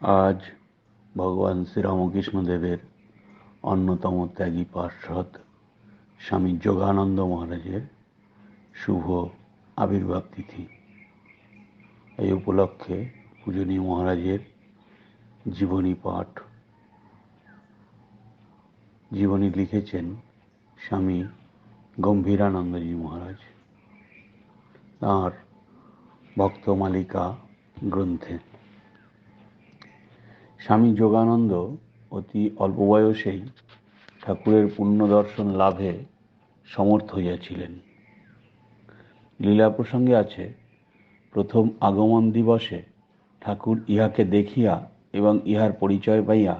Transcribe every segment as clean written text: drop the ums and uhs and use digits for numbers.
আজ ভগবান শ্রীরামকৃষ্ণদেবের অন্যতম ত্যাগী পার্ষদ স্বামী যোগানন্দ মহারাজের শুভ আবির্ভাব তিথি। এই উপলক্ষে পূজনীয় মহারাজের জীবনী পাঠ। জীবনী লিখেছেন স্বামী গম্ভীরানন্দজি মহারাজ তাঁর ভক্তমালিকা গ্রন্থে। স্বামী যোগানন্দ অতি অল্প বয়সেই ঠাকুরের পুণ্যদর্শন লাভে সমর্থ হইয়াছিলেন। লীলা প্রসঙ্গে আছে, প্রথম আগমন দিবসে ঠাকুর ইহাকে দেখিয়া এবং ইহার পরিচয় পাইয়া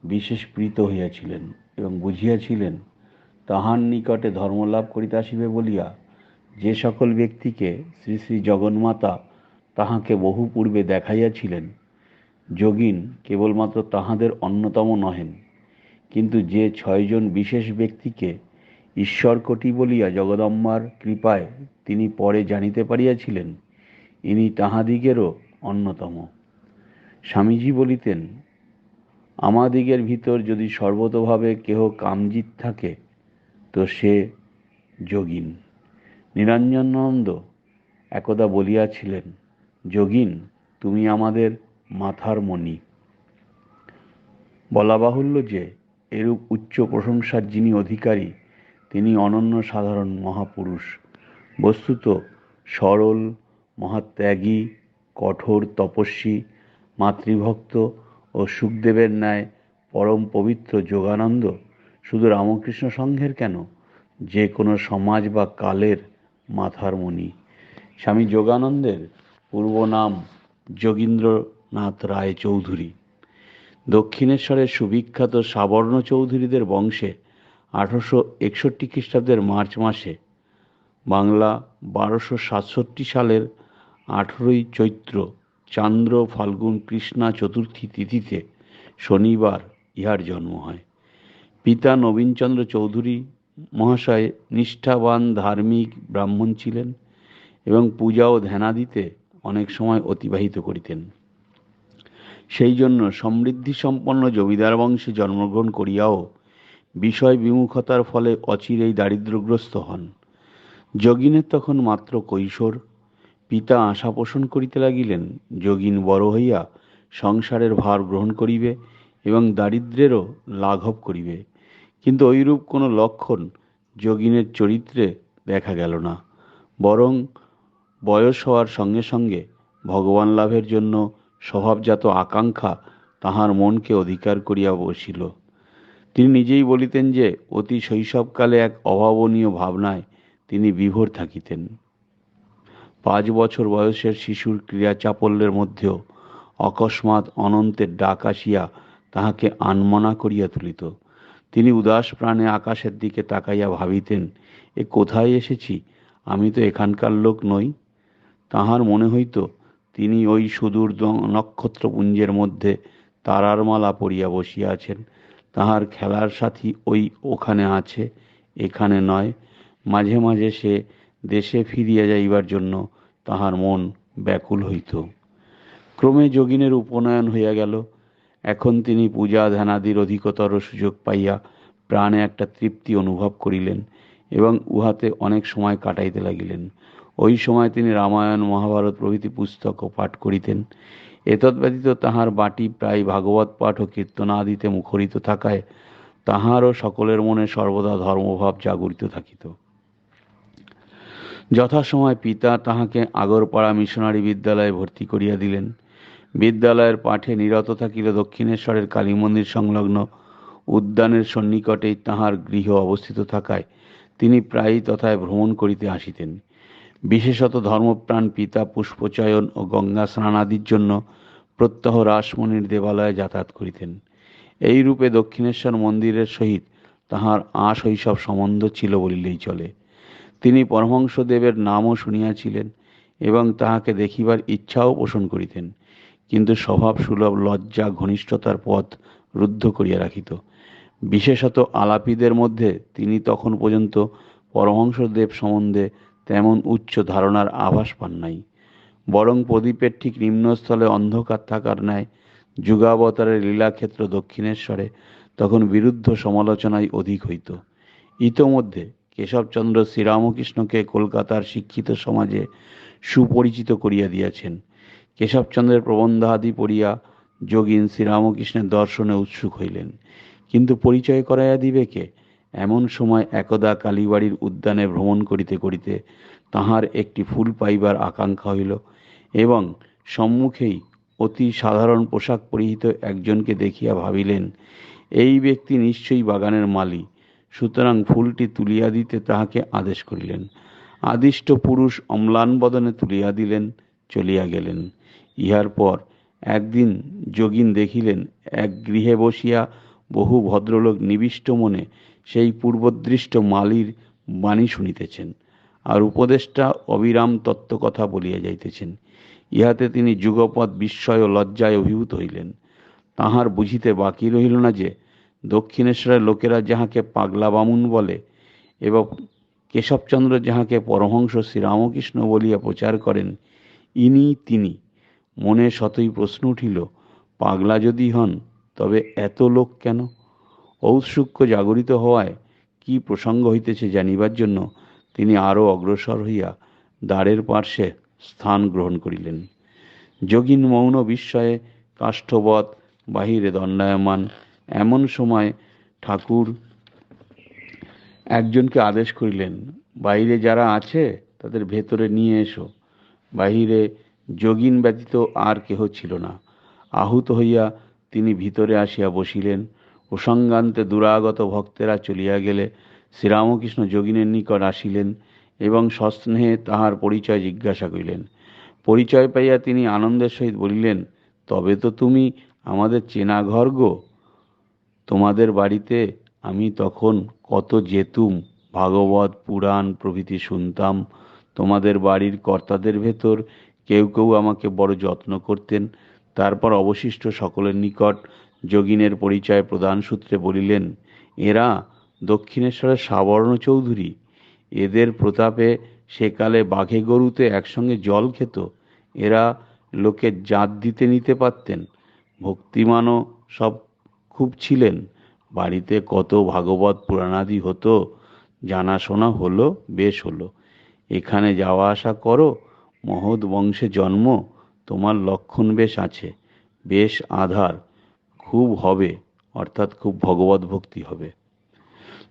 বিশেষ প্রীত হইয়াছিলেন এবং বুঝিয়াছিলেন তাহার নিকটে ধর্মলাভ করিতে আসিবে বলিয়া যে সকল ব্যক্তিকে শ্রী শ্রী জগন্মাতা তাহাকে বহু পূর্বে দেখাইয়াছিলেন, যোগিন কেবলমাত্র তাহাদের অন্যতম নহেন, কিন্তু যে 6 জন বিশেষ ব্যক্তিকে ঈশ্বরকোটি বলিয়া জগদম্বার কৃপায় তিনি পরে জানিতে পারিয়াছিলেন, ইনি তাহাদিগেরও অন্যতম। স্বামীজি বলিতেন, আমাদিগের ভিতর যদি সর্বতোভাবে কেহ কামজিৎ থাকে তো সে যোগিন। নিরঞ্জনানন্দ একদা বলিয়াছিলেন, যোগিন তুমি আমাদের মাথার মণি। বলা বাহুল্য যে এরূপ উচ্চ প্রশংসার যিনি অধিকারী তিনি অনন্য সাধারণ মহাপুরুষ। বস্তুত সরল, মহাত্যাগী, কঠোর তপস্বী, মাতৃভক্ত ও সুখদেবের ন্যায় পরম পবিত্র যোগানন্দ শুধু রামকৃষ্ণ সংঘের কেন, যে কোনো সমাজ বা কালের মাথার মণি। স্বামী যোগানন্দের পূর্ব নাম যোগীন্দ্রনাথ রায় চৌধুরী। দক্ষিণেশ্বরের সুবিখ্যাত সাবর্ণ চৌধুরীদের বংশে 1861 খ্রিস্টাব্দের মার্চ মাসে, বাংলা 1267 সালের 18ই চৈত্র চান্দ্র ফাল্গুন কৃষ্ণা চতুর্থী তিথিতে শনিবার ইহার জন্ম হয়। পিতা নবীনচন্দ্র চৌধুরী মহাশয় নিষ্ঠাবান ধার্মিক ব্রাহ্মণ ছিলেন এবং পূজা ও ধ্যানাদিতে অনেক সময় অতিবাহিত করিতেন। সেই জন্য সমৃদ্ধি সম্পন্ন জমিদার বংশে জন্মগ্রহণ করিয়াও বিষয় বিমুখতার ফলে অচিরেই দারিদ্র্যগ্রস্ত হন। যোগিনের তখন মাত্র কৈশোর। পিতা আশা পোষণ করিতে লাগিলেন যোগিন বড় হইয়া সংসারের ভার গ্রহণ করিবে এবং দারিদ্র্যেরও লাঘব করিবে, কিন্তু ঐরূপ কোনো লক্ষণ যোগিনের চরিত্রে দেখা গেল না। বরং বয়স হওয়ার সঙ্গে সঙ্গে ভগবান লাভের জন্য স্বভাবজাত আকাঙ্ক্ষা তাহার মনকে অধিকার করিয়া বসিল। তিনি নিজেই বলিতেন যে অতি শৈশবকালে এক অভাবনীয় ভাবনায় তিনি বিভোর থাকিতেন। 5 বছর বয়সের শিশুর ক্রিয়া চাপল্যের মধ্যেও অকস্মাৎ অনন্তের ডাক আসিয়া তাহাকে আনমনা করিয়া তুলিত। তিনি উদাস প্রাণে আকাশের দিকে তাকাইয়া ভাবিতেন, এ কোথায় এসেছি, আমি তো এখানকার লোক নই। তাহার মনে হইত তিনি ওই সুদূর নক্ষত্রপুঞ্জের মধ্যে তারার মালা পরিয়া বসিয়া আছেন, তাহার খেলার সাথী ওই ওখানে আছে, এখানে নয়। মাঝে মাঝে সে দেশে ফিরিয়া যাইবার জন্য তাহার মন ব্যাকুল হইত। ক্রমে যোগিনের উপনয়ন হইয়া গেল। এখন তিনি পূজা ধ্যানাদির অধিকতর সুযোগ পাইয়া প্রাণে একটা তৃপ্তি অনুভব করিলেন এবং উহাতে অনেক সময় কাটাইতে লাগিলেন। ওই সময় তিনি রামায়ণ মহাভারত প্রভৃতি পুস্তকও পাঠ করিতেন। এতদ্ব্যতীত তাহার বাটি প্রায় ভাগবত পাঠ ও কীর্তনাদিতে মুখরিত থাকায় তাহারও সকলের মনে সর্বদা ধর্মভাব জাগরিত থাকিত। যথাসময় পিতা তাহাকে আগরপাড়া মিশনারি বিদ্যালয়ে ভর্তি করিয়া দিলেন। বিদ্যালয়ের পাঠে নিরত থাকিলে দক্ষিণেশ্বরের কালী মন্দির সংলগ্ন উদ্যানের সন্নিকটেই তাহার গৃহ অবস্থিত থাকায় তিনি প্রায়ই তথায় ভ্রমণ করিতে আসিতেন। বিশেষত ধর্মপ্রাণ পিতা পুষ্পচয়ন ও গঙ্গা স্নানাদির জন্য প্রত্যহ রাসমণির দেবালয়ে যাতায়াত করিতেন। এই রূপে দক্ষিণেশ্বর মন্দিরের সহিত তাহার আশৈশব সম্বন্ধ ছিল বলিলেই চলে। তিনি পরমহংসদেবের নামও শুনিয়াছিলেন এবং তাহাকে দেখিবার ইচ্ছাও পোষণ করিতেন, কিন্তু স্বভাব সুলভ লজ্জা ঘনিষ্ঠতার পথ রুদ্ধ করিয়া রাখিত। বিশেষত আলাপীদের মধ্যে তিনি তখন পর্যন্ত পরমহংসদেব সম্বন্ধে তেমন উচ্চ ধারণার আভাস পান নাই। বরং প্রদীপের ঠিক নিম্নস্থলে অন্ধকার থাকার ন্যায় যুগাবতারের লীলাক্ষেত্র দক্ষিণেশ্বরে তখন বিরুদ্ধ সমালোচনাই অধিক হইত। ইতোমধ্যে কেশবচন্দ্র শ্রীরামকৃষ্ণকে কলকাতার শিক্ষিত সমাজে সুপরিচিত করিয়া দিয়াছেন। কেশবচন্দ্রের প্রবন্ধাদি পড়িয়া যোগীন শ্রীরামকৃষ্ণের দর্শনে উৎসুক হইলেন, কিন্তু পরিচয় করাইয়া দিবে কে? এমন সময় একদা কালীবাড়ির উদ্যানে ভ্রমণ করিতে করিতে তাহার একটি ফুল পাইবার আকাঙ্ক্ষা হইল এবং সম্মুখেই অতি সাধারণ পোশাক পরিহিত একজনকে দেখিয়া ভাবিলেন, এই ব্যক্তি নিশ্চয়ই বাগানের মালী, সুতরাং ফুলটি তুলিয়া দিতে তাহাকে আদেশ করিলেন। আদিষ্ট পুরুষ অম্লান বদনে তুলিয়া দিলেন, চলিয়া গেলেন। ইহার পর একদিন যোগীন দেখিলেন, এক গৃহে বসিয়া বহু ভদ্রলোক নিবিষ্ট মনে সেই পূর্বদৃষ্ট মালীর বাণী শুনিতেছেন, আর উপদেষ্টা অবিরাম তত্ত্বকথা বলিয়া যাইতেছেন। ইহাতে তিনি যুগপৎ বিস্ময় ও লজ্জায় অভিভূত হইলেন। তাহার বুঝিতে বাকি রহিল না যে দক্ষিণেশ্বরের লোকেরা যাহাকে পাগলা বামুন বলে এবং কেশবচন্দ্র যাহাকে পরমহংস শ্রীরামকৃষ্ণ বলিয়া প্রচার করেন, ইনি তিনি। মনে শতই প্রশ্ন উঠিল, পাগলা যদি হন তবে এত লোক কেন? ঔৎসুক্য জাগরিত হওয়ায় কি প্রসঙ্গ হইতেছে জানিবার জন্য তিনি আরও অগ্রসর হইয়া দ্বারের পার্শ্বে স্থান গ্রহণ করিলেন। যোগীন মৌন বিস্ময়ে কাষ্ঠবৎ বাহিরে দণ্ডায়মান। এমন সময় ঠাকুর একজনকে আদেশ করিলেন, বাইরে যারা আছে তাদের ভেতরে নিয়ে এসো। বাহিরে যোগীন ব্যতীত আর কেহ ছিল না। আহুত হইয়া তিনি ভিতরে আসিয়া বসিলেন। প্রসঙ্গান্তে দুরাগত ভক্তেরা চলিয়া গেলে শ্রীরামকৃষ্ণ যোগীনের নিকট আসিলেন এবং সস্নেহে তাহার পরিচয় জিজ্ঞাসা করিলেন। পরিচয় পাইয়া তিনি আনন্দের সহিত বলিলেন, তবে তো তুমি আমাদের চেনা ঘর গো। তোমাদের বাড়িতে আমি তখন কত যেতুম, ভাগবত পুরাণ প্রভৃতি শুনতাম। তোমাদের বাড়ির কর্তাদের ভেতর কেউ কেউ আমাকে বড় যত্ন করতেন। তারপর অবশিষ্ট সকলের নিকট যোগীনের পরিচয় প্রদান সূত্রে বলিলেন, এরা দক্ষিণেশ্বরের সাবর্ণ চৌধুরী। এদের প্রতাপে সেকালে বাঘে গরুতে একসঙ্গে জল খেত। এরা লোকে জাত দিতে নিতে পারতেন। ভক্তিমানও সব খুব ছিলেন। বাড়িতে কত ভাগবত পুরাণাদি হতো। জানাশোনা হলো, বেশ হলো। এখানে যাওয়া আসা করো, মহৎ বংশে জন্ম, তোমার লক্ষণ বেশ আছে, বেশ আধার, খুব হবে, অর্থাৎ খুব ভগবত ভক্তি হবে।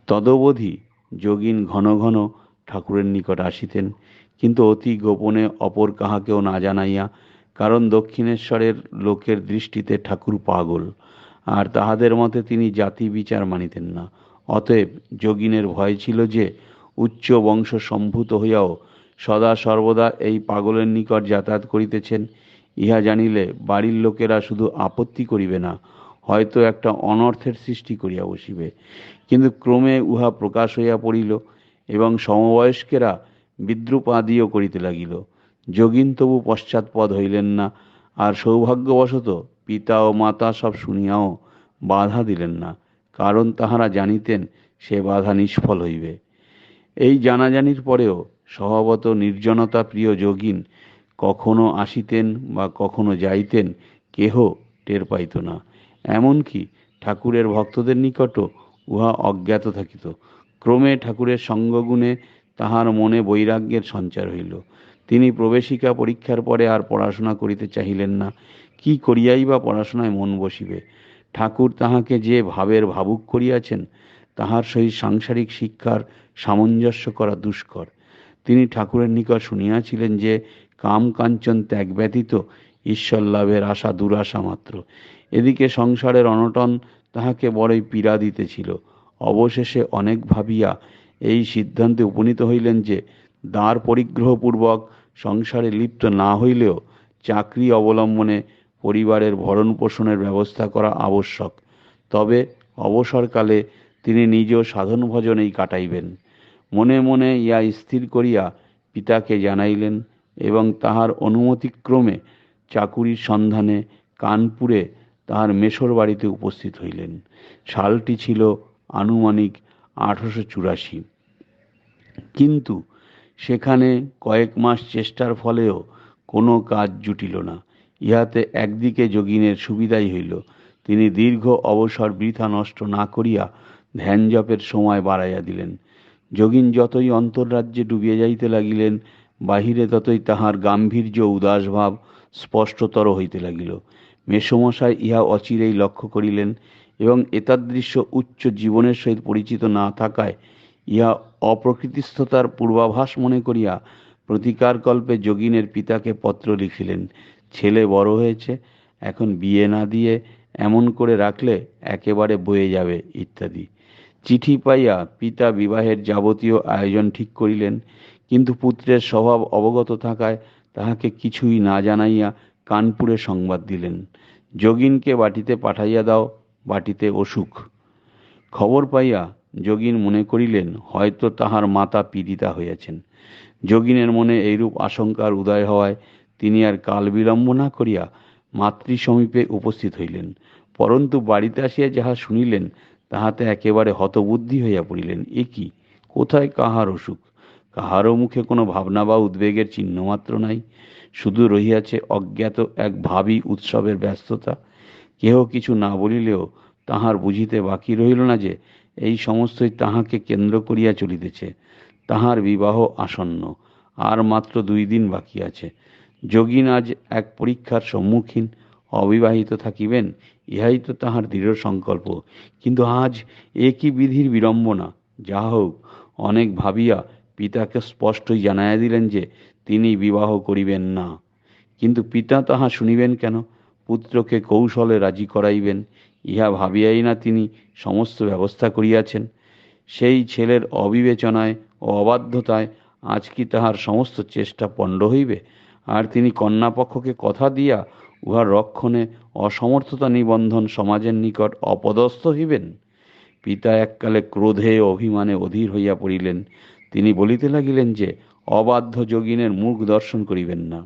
তদবধি যোগীন ঘন ঘন ঠাকুরের নিকট আসিতেন, কিন্তু অতি গোপনে, অপর কাহাকেও না জানাইয়া, কারণ দক্ষিণেশ্বরের লোকের দৃষ্টিতে ঠাকুর পাগল, আর তাহাদের মতে তিনি জাতি বিচার মানিতেন না। অতএব যোগীনের ভয় ছিল যে উচ্চ বংশ সম্ভূত হইয়াও সদা সর্বদা এই পাগলের নিকট যাতায়াত করিতেছেন। ইহা জানিলে বাড়ির লোকেরা শুধু আপত্তি করিবে না, হয়তো একটা অনর্থের সৃষ্টি করিয়া বসিবে। কিন্তু ক্রমে উহা প্রকাশ হইয়া পড়িল এবং সমবয়স্কেরা বিদ্রুপাদিও করিতে লাগিল। যোগীন তবু পশ্চাৎপদ হইলেন না, আর সৌভাগ্যবশত পিতা ও মাতা সব শুনিয়াও বাধা দিলেন না, কারণ তাহারা জানিতেন সে বাধা নিষ্ফল হইবে। এই জানাজানির পরেও স্বভাবত নির্জনতা প্রিয় যোগীন কখনো আসিতেন বা কখনো যাইতেন, কেহ টের পাইত না। এমনকি ঠাকুরের ভক্তদের নিকটও উহা অজ্ঞাত থাকিত। ক্রমে ঠাকুরের সঙ্গগুণে তাহার মনে বৈরাগ্যের সঞ্চার হইল। তিনি প্রবেশিকা পরীক্ষার পরে আর পড়াশোনা করিতে চাহিলেন না। কি করিয়াই বা পড়াশোনায় মন বসিবে? ঠাকুর তাহাকে যে ভাবের ভাবুক করিয়াছেন, তাহার সহিত সাংসারিক শিক্ষার সামঞ্জস্য করা দুষ্কর। তিনি ঠাকুরের নিকট শুনিয়াছিলেন যে কাম কাঞ্চন ত্যাগ ব্যতীত ঈশ্বর লাভের আশা দুরাশা মাত্র। এদিকে সংসারের অনটন তাহাকে বড়ই পীড়া দিতেছিল। অবশেষে অনেক ভাবিয়া এই সিদ্ধান্তে উপনীত হইলেন যে দ্বার পরিগ্রহপূর্বক সংসারে লিপ্ত না হইলেও চাকরি অবলম্বনে পরিবারের ভরণ পোষণের ব্যবস্থা করা আবশ্যক। তবে অবসরকালে তিনি নিজ সাধন ভজনেই কাটাইবেন। মনে মনে ইয়া স্থির করিয়া পিতাকে জানাইলেন এবং তাহার অনুমতিক্রমে চাকুরির সন্ধানে কানপুরে তাহার মেশর বাড়িতে উপস্থিত হইলেন। সালটি ছিল আনুমানিক 1884। কিন্তু সেখানে কয়েক মাস চেষ্টার ফলেও কোনো কাজ জুটিল না। ইহাতে একদিকে যোগিনের সুবিধাই হইল, তিনি দীর্ঘ অবসর বৃথা নষ্ট না করিয়া ধ্যান জপের সময় বাড়াইয়া দিলেন। যোগিন যতই অন্তর্রাজ্যে ডুবিয়া যাইতে লাগিলেন, বাহিরে ততই তাহার গাম্ভীর্য উদাসভাব স্পষ্টতর হইতে লাগিল। মেসোমশাই ইহা অচিরেই লক্ষ্য করিলেন এবং এতাদৃশ্য উচ্চ জীবনের সহিত পরিচিত না থাকায় ইহা অপ্রকৃতিস্থতার পূর্বাভাস মনে করিয়া প্রতিকারকল্পে যোগিনের পিতাকে পত্র লিখিলেন। ছেলে বড় হয়েছে, এখন বিয়ে না দিয়ে এমন করে রাখলে একেবারে বয়ে যাবে ইত্যাদি। চিঠি পাইয়া পিতা বিবাহের যাবতীয় আয়োজন ঠিক করিলেন, কিন্তু পুত্রের স্বভাব অবগত থাকায় তাহাকে কিছুই না জানাইয়া কানপুরে সংবাদ দিলেন, যোগিনকে বাটিতে পাঠাইয়া দাও, বাটিতে অসুখ। খবর পাইয়া যোগিন মনে করিলেন হয়তো তাহার মাতা পীড়িতা হইয়াছেন। যোগিনের মনে এইরূপ আশঙ্কার উদয় হওয়ায় তিনি আর কাল বিলম্ব না করিয়া মাতৃ সমীপে উপস্থিত হইলেন। পরন্তু বাড়িতে আসিয়া যাহা শুনিলেন তাহাতে একেবারে হতবুদ্ধি হইয়া পড়িলেন। এ কি, কোথায় কাহার অসুখ? কাহারও মুখে কোনো ভাবনা বা উদ্বেগের চিহ্নমাত্র নাই। শুধু রহিয়াছে অজ্ঞাত এক ভাবী উৎসবের ব্যস্ততা। কেহ কিছু না বলিলেও তাহার বুঝিতে বাকি রহিল না যে এই সমস্তই তাহাকে কেন্দ্র করিয়া চলিতেছে। তাহার বিবাহ আসন্ন, আর মাত্র 2 দিন বাকি আছে। যোগিন আজ এক পরীক্ষার সম্মুখীন, অবিবাহিত থাকিবেন, ইহাই তো তাহার দৃঢ় সংকল্প। কিন্তু আজ এ কি বিধির বিড়ম্বনা! যাহা হোক, অনেক ভাবিয়া পিতাকে স্পষ্টই জানাইয়া দিলেন যে তিনি বিবাহ করিবেন না। কিন্তু পিতা তাহা শুনিবেন কেন? পুত্রকে কৌশলে রাজি করাইবেন, ইহা ভাবিয়াই না তিনি সমস্ত ব্যবস্থা করিয়াছেন। সেই ছেলের অবিবেচনায় ও অবাধ্যতায় আজ কি তাহার সমস্ত চেষ্টা পণ্ড হইবে? আর তিনি কন্যাপক্ষকে কথা দিয়া উহার রক্ষণে অসমর্থতা নিবন্ধন সমাজের নিকট অপদস্থ হইবেন। পিতা এককালে ক্রোধে ও অভিমানে অধীর হইয়া পড়িলেন। তিনি বলিতে লাগিলেন যে অবাধ্য যোগিনের মুখ দর্শন করিবেন না।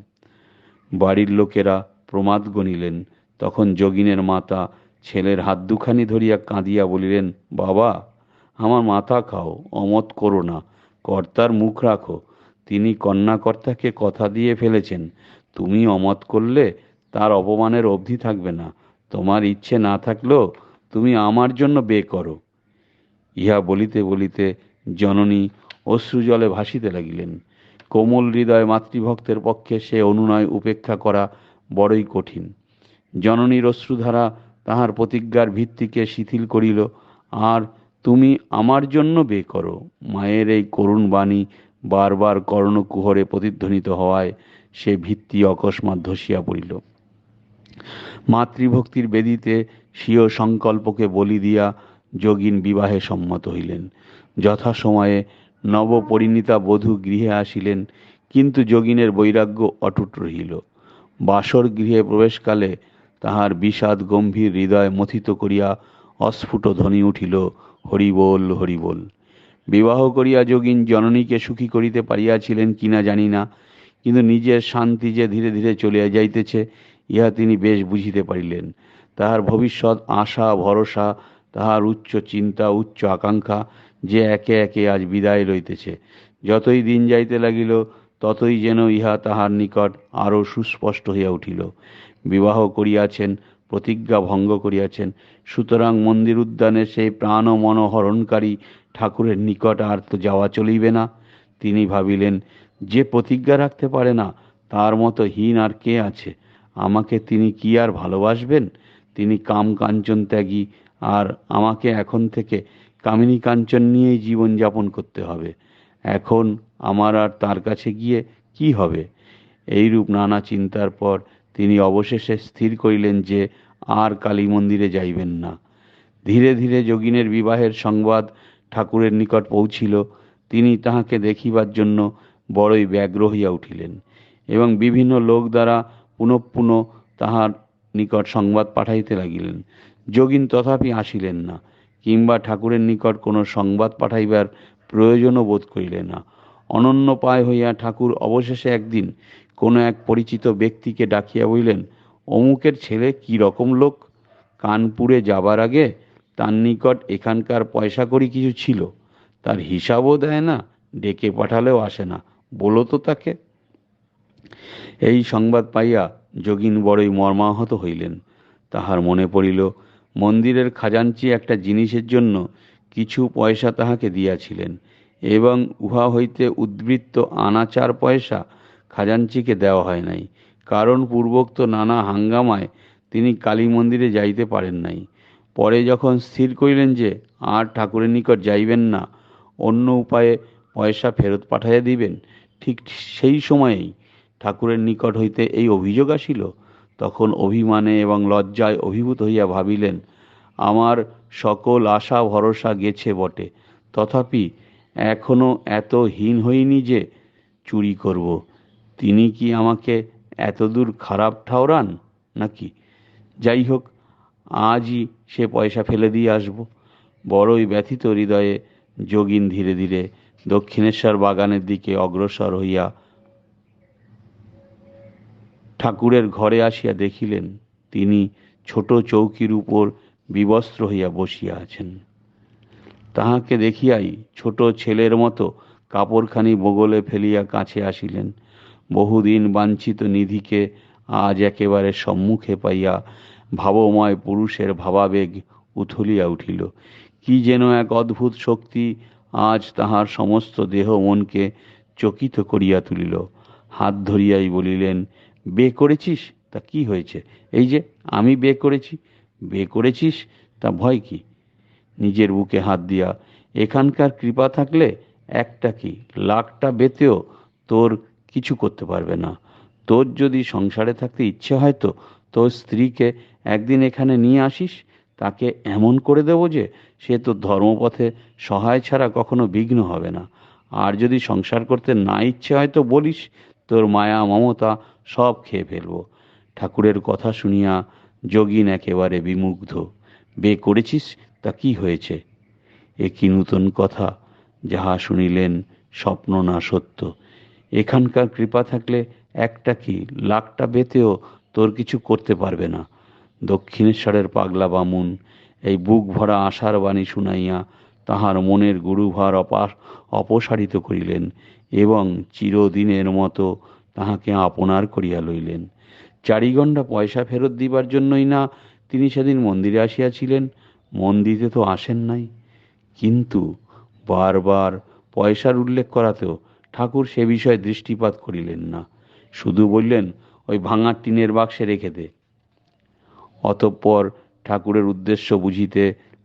বাড়ির লোকেরা প্রমাদ গণিলেন। তখন যোগিনের মাতা ছেলের হাত দুখানি ধরিয়া কাঁদিয়া বলিলেন, বাবা, আমার মাথা খাও, অমত করো না, কর্তার মুখ রাখো। তিনি কন্যাকর্তাকে কথা দিয়ে ফেলেছেন, তুমি অমত করলে তার অপমানের অবধি থাকবে না। তোমার ইচ্ছে না থাকলেও তুমি আমার জন্য বে করো। ইহা বলিতে বলিতে জননী অশ্রুজলে ভাসিতে লাগিলেন। কোমল হৃদয় মাতৃভক্তের পক্ষে সে অনুনয় উপেক্ষা করা বড়ই কঠিন। জননীর অশ্রুধারা তাহার প্রতিজ্ঞার ভিত্তিকে শিথিল করিল। আর তুমি আমার জন্য বে করো, মায়ের এই করুণ বাণী বারবার কর্ণকুহরে প্রতিধ্বনিত হওয়ায় সে ভিত্তি অকস্মাৎ ধসিয়া পড়িল। মাতৃভক্তির বেদিতে স্বীয় সংকল্পকে বলি দিয়া যোগিন বিবাহে সম্মত হইলেন। যথাসময়ে নবপরিণীতা বধূ গৃহে আসিলেন, কিন্তু যোগিনের বৈরাগ্য অটুট রহিল। বাসর গৃহে প্রবেশকালে তাহার বিষাদ গম্ভীর হৃদয় মথিত করিয়া অস্ফুট ধ্বনি উঠিল, হরিবোল হরিবোল। বিবাহ করিয়া যোগিন জননীকে সুখী করিতে পারিয়াছিলেন কিনা জানি না, কিন্তু নিজের শান্তি যে ধীরে ধীরে চলিয়া যাইতেছে ইহা তিনি বেশ বুঝিতে পারিলেন। তাহার ভবিষ্যৎ আশা ভরসা, তাহার উচ্চ চিন্তা উচ্চ আকাঙ্ক্ষা যে একে একে আজ বিদায় লইতেছে। যতই দিন যাইতে লাগিল ততই যেন ইহা তাহার নিকট আরও সুস্পষ্ট হইয়া উঠিল। বিবাহ করিয়াছেন, প্রতিজ্ঞা ভঙ্গ করিয়াছেন, সুতরাং মন্দির উদ্যানে সেই প্রাণ ও মনোহরণকারী ঠাকুরের নিকট আর তো যাওয়া চলিবে না। তিনি ভাবিলেন, যে প্রতিজ্ঞা রাখতে পারে না তার মতো হীন আর কে আছে? আমাকে তিনি কি আর ভালোবাসবেন? তিনি কাম কাঞ্চন ত্যাগী, আর আমাকে এখন থেকে কামিনী কাঞ্চন নিয়েই জীবনযাপন করতে হবে। এখন আমার আর তার কাছে গিয়ে কি হবে? এইরূপ নানা চিন্তার পর তিনি অবশেষে স্থির করিলেন যে আর কালী মন্দিরে যাইবেন না। ধীরে ধীরে যোগিনের বিবাহের সংবাদ ঠাকুরের নিকট পৌঁছিল। তিনি তাহাকে দেখিবার জন্য বড়ই ব্যগ্র হইয়া উঠিলেন এবং বিভিন্ন লোক দ্বারা পুনঃ পুনঃ তাহার নিকট সংবাদ পাঠাইতে লাগিলেন। যোগিন তথাপি আসিলেন না, কিংবা ঠাকুরের নিকট কোনো সংবাদ পাঠাইবার প্রয়োজনও বোধ করিলেন না। অনন্যপায় হইয়া ঠাকুর অবশেষে একদিন কোনো এক পরিচিত ব্যক্তিকে ডাকিয়া বলিলেন, অমুকের ছেলে কি রকম লোক? কানপুরে যাবার আগে তার নিকট এখানকার পয়সা কড়ি কিছু ছিল, তার হিসাবও দেয় না, ডেকে পাঠালেও আসে না, বলো তো তাকে। এই সংবাদ পাইয়া যোগিন বড়ই মর্মাহত হইলেন। তাহার মনে পড়িল মন্দিরের খাজাঞ্চি একটা জিনিসের জন্য কিছু পয়সা তাহাকে দিয়াছিলেন, এবং উহা হইতে উদ্বৃত্ত আনা 4 পয়সা খাজাঞ্চিকে দেওয়া হয় নাই, কারণ পূর্বোক্ত নানা হাঙ্গামায় তিনি কালী মন্দিরে যাইতে পারেন নাই। পরে যখন স্থির করিলেন যে আর ঠাকুরের নিকট যাইবেন না, অন্য উপায়ে পয়সা ফেরত পাঠাইয়া দিবেন, ঠিক সেই সময়েই ঠাকুরের নিকট হইতে এই অভিযোগ আসিল। তখন অভিমানে এবং লজ্জায় অভিভূত হইয়া ভাবিলেন, আমার সকল আশা ভরসা গেছে বটে, তথাপি এখনো এত হীন হইনি যে চুরি করব। তিনি কি আমাকে এতদূর খারাপ ঠাওরান নাকি? যাই হোক, আজই সে পয়সা ফেলে দিয়ে আসব। বড়ই ব্যথিত হৃদয়ে যোগিন ধীরে ধীরে দক্ষিণেশ্বর বাগানের দিকে অগ্রসর হইয়া ঠাকুরের ঘরে আসিয়া দেখিলেন তিনি ছোট চৌকির উপর বিবস্ত্র হইয়া বসিয়া আছেন। তাহাকে দেখিয়াই ছোট ছেলের মতো কাপড়খানি বগলে ফেলিয়া কাছে আসিলেন। বহুদিন বাঞ্ছিত নিধিকে আজ একেবারে সম্মুখে পাইয়া ভাবময় পুরুষের ভাবাবেগ উথলিয়া উঠিল। কি যেন এক অদ্ভুত শক্তি আজ তাহার সমস্ত দেহ মনকে চকিত করিয়া তুলিল। হাত ধরিয়াই বলিলেন, বে করেছিস তা কি হয়েছে? এই যে আমি বে করেছি। বে করেছিস তা ভয় কি? নিজের বুকে হাত দিয়া, এখানকার কৃপা থাকলে একটা কি লাখটা বেতেও তোর কিছু করতে পারবে না। তোর যদি সংসারে থাকতে ইচ্ছে হয় তো তোর স্ত্রীকে একদিন এখানে নিয়ে আসিস, তাকে এমন করে দেব যে সে তোর ধর্মপথে সহায় ছাড়া কখনো বিঘ্ন হবে না। আর যদি সংসার করতে না ইচ্ছে হয় তো বলিস, তোর মায়া মমতা সব খেয়ে ফেলব। ঠাকুরের কথা শুনিয়া যোগিন একেবারে বিমুগ্ধ। বে করেছিস তা কি হয়েছে? এ কি নূতন কথা, যাহা শুনিলেন স্বপ্ন না সত্য। এখানকার কৃপা থাকলে একটা কি লাখটা বেতেও তোর কিছু করতে পারবে না। দক্ষিণেশ্বরের পাগলা বামুন এই বুক ভরা আশার বাণী শুনাইয়া তাহার মনের গুরুভার অপসারিত করিলেন এবং চিরদিনের মতো তাহাকে আপনার করিয়া লইলেন। 4 গণ্ডা পয়সা ফেরত দিবার জন্যই না তিনি সেদিন মন্দিরে আসিয়াছিলেন? মন দিতে তো আসেন নাই। কিন্তু বারবার পয়সার উল্লেখ করাতেও ঠাকুর সে বিষয়ে দৃষ্টিপাত করিলেন না। শুধু বললেন, ওই ভাঙা টিনের বাক্সে রেখে দে। অতঃপর ঠাকুরের উদ্দেশ্য বুঝিতে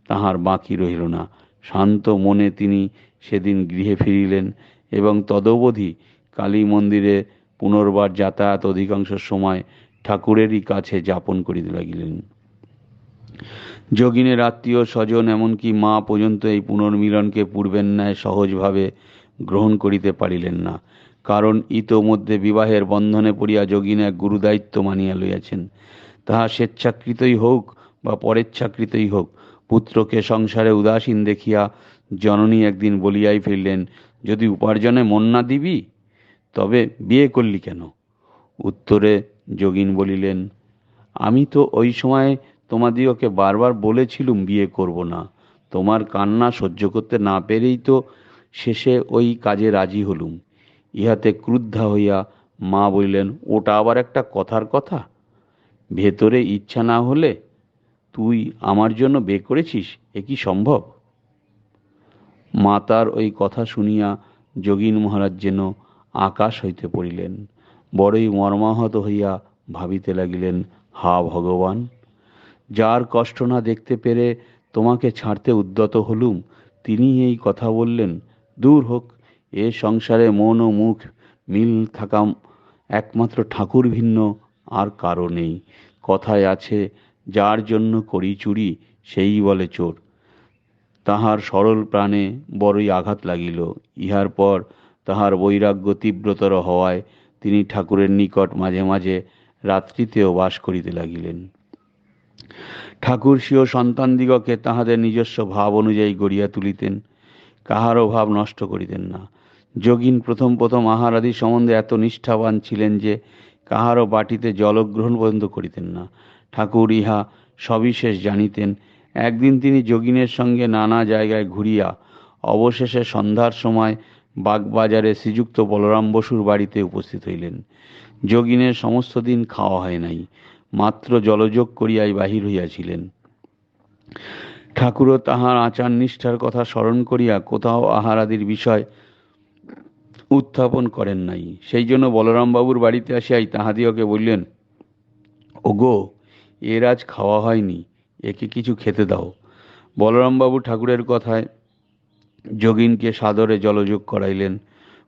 তাহার বাকি রহিল না। শান্ত মনে তিনি সেদিন গৃহে ফিরিলেন এবং তদবধি কালী মন্দিরে পুনর্বার যাতায়াত অধিকাংশ সময় ঠাকুরেরই কাছে যাপন করিতে লাগিলেন। যোগিনের আত্মীয় স্বজন এমনকি মা পর্যন্ত এই পুনর্মিলনকে পূর্বের ন্যায় সহজভাবে গ্রহণ করিতে পারিলেন না, কারণ ইতোমধ্যে বিবাহের বন্ধনে পড়িয়া যোগিন এক গুরুদায়িত্ব মানিয়া লইয়াছেন। তাহা স্বেচ্ছাকৃতই হোক বা পরেচ্ছাকৃতই হোক, পুত্রকে সংসারে উদাসীন দেখিয়া জননী একদিন বলিয়াই ফিরলেন, যদি উপার্জনে মন না দিবি তবে বিয়ে করলি কেন? উত্তরে যোগিন বলিলেন, আমি তো ওই সময় তোমাদিগকে বারবার বলেছিলুম বিয়ে করব না। তোমার কান্না সহ্য করতে না পেরেই তো শেষে ওই কাজে রাজি হলুম। ইহাতে ক্রুদ্ধা হইয়া মা বলিলেন, ওটা আবার একটা কথার কথা? ভেতরে ইচ্ছা না হলে তুই আমার জন্য বে করেছিস, এ কি সম্ভব? মাতার ওই কথা শুনিয়া যোগিন মহারাজ যেন আকাশ হইতে পড়িলেন। বড়ই মর্মাহত হইয়া ভাবিতে লাগিলেন, হা ভগবান, যার কষ্ট না দেখতে পেরে তোমাকে ছাড়তে উদ্যত হলুম, তিনি এই কথা বললেন। দূর হোক, এ সংসারে মন ও মুখ মিল থাকা একমাত্র ঠাকুর ভিন্ন আর কারো নেই। কথায় আছে, যার জন্য করি চুরি সেই বলে চোর। তাহার সরল প্রাণে বড়ই আঘাত লাগিল। ইহার পর তাহার বৈরাগ্য তীব্রতর হওয়ায় তিনি ঠাকুরের নিকট মাঝে মাঝে রাত্রিতেও বাস করিতে লাগিলেন। ঠাকুর স্বীয় সন্তানদিগকে তাহাদের নিজস্ব ভাব অনুযায়ী গড়িয়া তুলিতেন, কাহারও ভাব নষ্ট করিতেন না। যোগিন প্রথম প্রথম আহারাদি সম্বন্ধে এত নিষ্ঠাবান ছিলেন যে কাহারও বাটিতে জলগ্রহণ পর্যন্ত করিতেন না। ঠাকুর ইহা সবিশেষ জানিতেন। একদিন তিনি যোগিনের সঙ্গে নানা জায়গায় ঘুরিয়া অবশেষে সন্ধ্যার সময় বাগবাজারে শ্রীযুক্ত বলরাম বসুর বাড়িতে উপস্থিত হইলেন। যোগিনের সমস্ত দিন খাওয়া হয় নাই, মাত্র জলযোগ করিয়াই বাহির হইয়াছিলেন। ঠাকুরও তাহার আচার নিষ্ঠার কথা স্মরণ করিয়া কোথাও আহারাদির বিষয় উত্থাপন করেন নাই। সেই জন্য বলরামবাবুর বাড়িতে আসিয়াই তাহাদিওকে বললেন, ওগো, এর আজ খাওয়া হয়নি, একে কিছু খেতে দাও। বলরামবাবু ঠাকুরের কথায় যোগিনকে সাদরে জলযোগ করাইলেন।